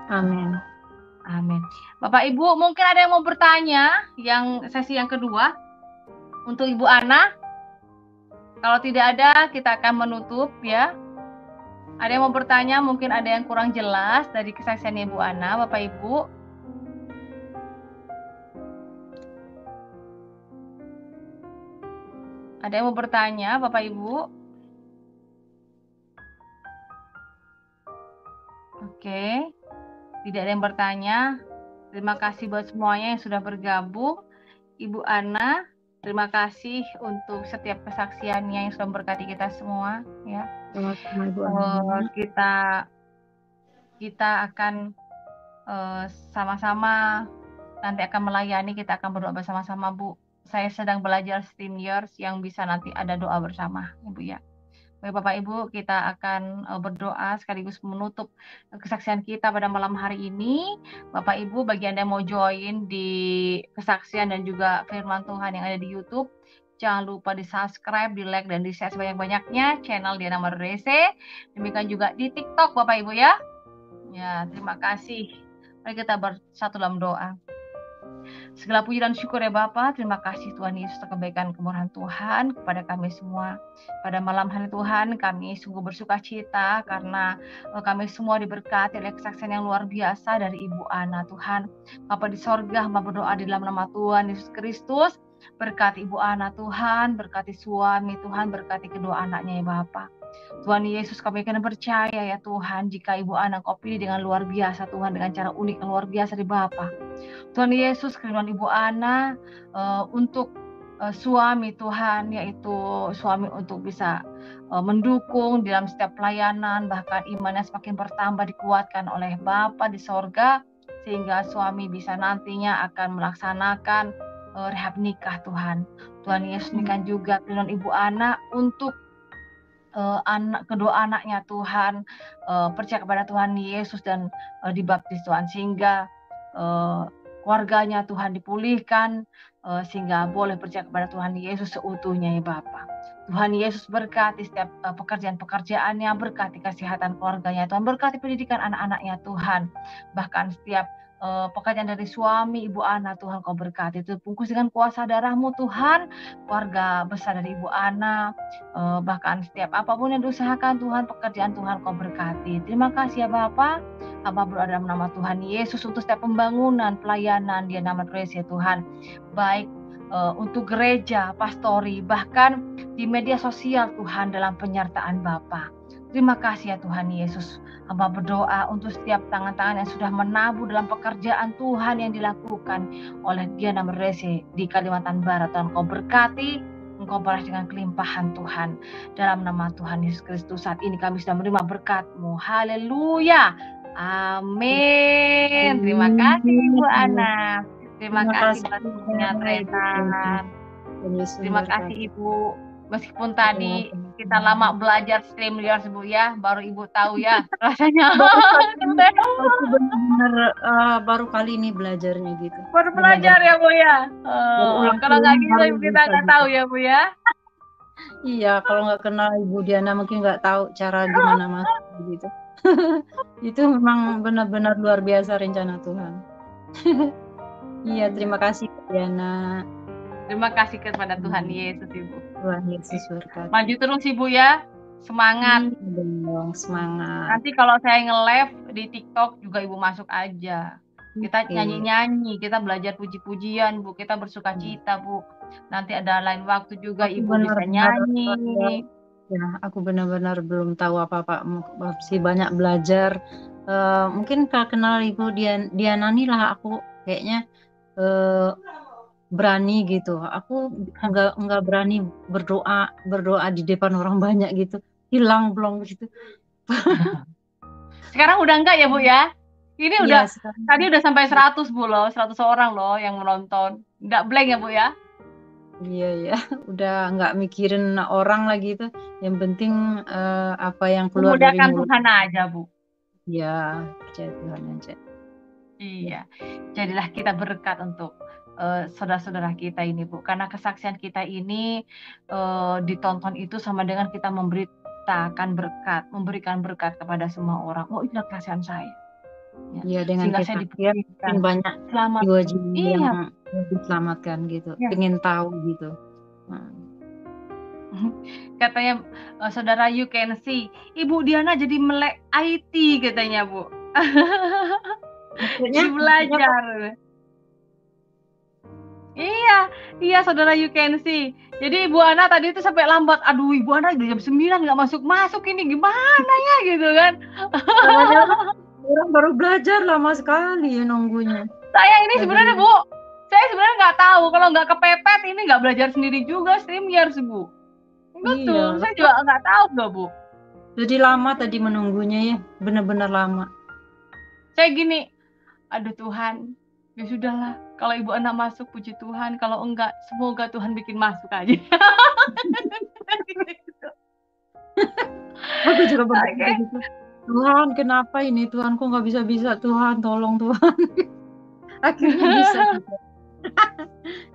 Amin. Amin. Bapak Ibu, mungkin ada yang mau bertanya yang sesi yang kedua untuk Ibu Ana? Kalau tidak ada, kita akan menutup ya. Ada yang mau bertanya, mungkin ada yang kurang jelas dari kesaksian Ibu Ana, Bapak Ibu. Ada yang mau bertanya, Bapak Ibu? Oke. Tidak ada yang bertanya. Terima kasih buat semuanya yang sudah bergabung. Ibu Ana, terima kasih untuk setiap kesaksiannya yang sudah memberkati kita semua ya. Kita akan sama-sama nanti akan melayani, kita akan berdoa bersama-sama Bu. Saya sedang belajar StreamYard yang bisa nanti ada doa bersama Ibu ya. Baik Bapak Ibu, kita akan berdoa sekaligus menutup kesaksian kita pada malam hari ini. Bapak Ibu, bagi Anda yang mau join di kesaksian dan juga firman Tuhan yang ada di YouTube, jangan lupa di subscribe, di like, dan di share sebanyak-banyaknya channel Diana Madurese. Demikian juga di TikTok Bapak Ibu ya. Ya, terima kasih. Mari kita bersatu dalam doa. Segala puji dan syukur ya Bapa, terima kasih Tuhan Yesus atas kebaikan kemurahan Tuhan kepada kami semua. Pada malam hari Tuhan, kami sungguh bersuka cita karena kami semua diberkati oleh kesaksian yang luar biasa dari Ibu Ana Tuhan. Bapa di sorga, hamba berdoa di dalam nama Tuhan Yesus Kristus. Berkati Ibu Ana Tuhan, berkati suami Tuhan, berkati kedua anaknya ya Bapa. Tuhan Yesus, kami akan percaya ya Tuhan, jika Ibu Ana Kau pilih dengan luar biasa Tuhan, dengan cara unik dan luar biasa di Bapa. Tuhan Yesus, kerinduan Ibu Ana untuk suami Tuhan, yaitu suami untuk bisa mendukung dalam setiap pelayanan, bahkan imannya semakin bertambah, dikuatkan oleh Bapa di sorga, sehingga suami bisa nantinya akan melaksanakan rehab nikah Tuhan. Tuhan Yesus, demikian juga kerinduan Ibu Ana untuk kedua anaknya Tuhan, percaya kepada Tuhan Yesus dan dibaptis Tuhan, sehingga keluarganya Tuhan dipulihkan, sehingga boleh percaya kepada Tuhan Yesus seutuhnya ya Bapa. Tuhan Yesus berkati setiap pekerjaan-pekerjaannya, berkati kesehatan keluarganya Tuhan, berkati pendidikan anak-anaknya Tuhan, bahkan setiap pekerjaan dari suami Ibu Ana Tuhan Kau berkati, itu bungkus dengan kuasa darah-Mu Tuhan, keluarga besar dari Ibu Ana, bahkan setiap apapun yang diusahakan Tuhan, pekerjaan Tuhan Kau berkati. Terima kasih ya Bapa. Hamba berdoa dalam nama Tuhan Yesus untuk setiap pembangunan, pelayanan di nama Grace ya Tuhan, baik untuk gereja, pastori, bahkan di media sosial Tuhan, dalam penyertaan Bapa. Terima kasih ya Tuhan Yesus. Hamba berdoa untuk setiap tangan-tangan yang sudah menabuh dalam pekerjaan Tuhan yang dilakukan oleh Diana Merese di Kalimantan Barat. Tuhan Kau berkati, Engkau balas dengan kelimpahan Tuhan. Dalam nama Tuhan Yesus Kristus, saat ini kami sudah menerima berkat-Mu. Haleluya. Amin. Terima kasih Ibu Ana. Terima kasih bantunya Tretan. Terima kasih Ibu. Meskipun tadi kita lama belajar StreamYard Bu ya, baru Ibu tahu ya rasanya. Baru kali ini belajarnya gitu. Baru belajar ya Bu ya. Kalau nggak gitu kita nggak tahu ya Bu ya. Iya, kalau nggak kenal Ibu Diana mungkin nggak tahu cara gimana masuk gitu. Itu memang benar-benar luar biasa rencana Tuhan. Iya, terima kasih Diana. Terima kasih kepada Tuhan Yesus Ibu. Tuhan Yesus berkati. Maju terus Ibu ya. Semangat. Semangat. Nanti kalau saya nge-live di TikTok juga Ibu masuk aja. Kita nyanyi-nyanyi, kita belajar puji-pujian Bu, kita bersuka cita Bu. Nanti ada lain waktu juga Ibu bisa nyanyi. Ya, aku benar-benar belum tahu apa-apa, masih banyak belajar. Mungkin kalau kenal Ibu Diana nih lah aku kayaknya berani gitu. Aku nggak berani berdoa di depan orang banyak gitu. Hilang belum gitu. Sekarang udah enggak ya Bu ya? Ini udah tadi udah sampai 100 Bu loh, 100 orang loh yang menonton. Enggak blank ya Bu ya? Iya, udah nggak mikirin orang lagi itu. Yang penting apa yang keluar dari mulut. Tuhan aja Bu. Iya, percaya Tuhan aja. Iya, jadilah kita berkat untuk saudara-saudara kita ini Bu, karena kesaksian kita ini ditonton itu sama dengan kita memberikan berkat kepada semua orang. Oh, itulah kesaksian saya. Iya, dengan kesaksian banyak jiwa-jiwa yang diselamatkan gitu, pengen tahu gitu. Katanya saudara you can see, Ibu Diana jadi melek IT katanya Bu. Jadi belajar. Iya saudara you can see. Jadi Ibu Ana tadi itu sampai lambat. Aduh Ibu Ana udah jam 9 nggak masuk ini gimana ya gitu kan. Orang baru belajar lama sekali ya nunggunya. Saya ini sebenarnya Bu, saya sebenarnya nggak tahu kalau nggak kepepet ini nggak belajar sendiri juga StreamYard Bu. Betul, saya juga nggak tahu nggak Bu. Jadi lama tadi menunggunya ya, benar-benar lama. Saya gini, aduh Tuhan, ya sudahlah. Kalau Ibu Ana masuk, puji Tuhan. Kalau enggak, semoga Tuhan bikin masuk aja. Aku juga berpikir gitu. Tuhan, kenapa ini? Tuhan, kok nggak bisa-bisa? Tuhan, tolong Tuhan. Akhirnya bisa juga.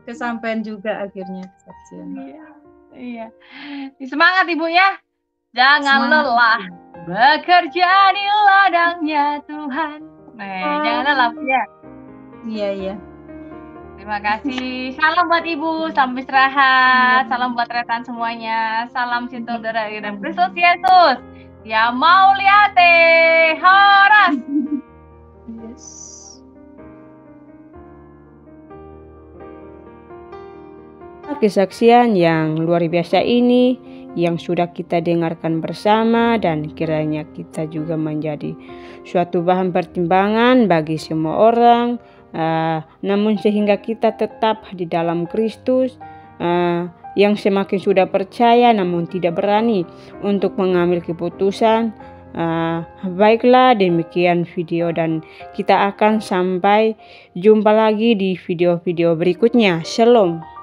Kesampaian juga akhirnya kesaksian. Iya. Semangat Ibu ya. Jangan lelah bekerja di ladangnya Tuhan. Jangan lelah ya. Iya. Terima kasih. Salam buat Ibu, salam istirahat. Salam buat rekan semuanya. Salam saudara dan Kristus Yesus. Ya mau lihat Horas. Yes. Kesaksian yang luar biasa ini yang sudah kita dengarkan bersama, dan kiranya kita juga menjadi suatu bahan pertimbangan bagi semua orang, namun sehingga kita tetap di dalam Kristus, yang semakin sudah percaya namun tidak berani untuk mengambil keputusan. Baiklah, demikian video, dan kita akan sampai jumpa lagi di video-video berikutnya. Shalom.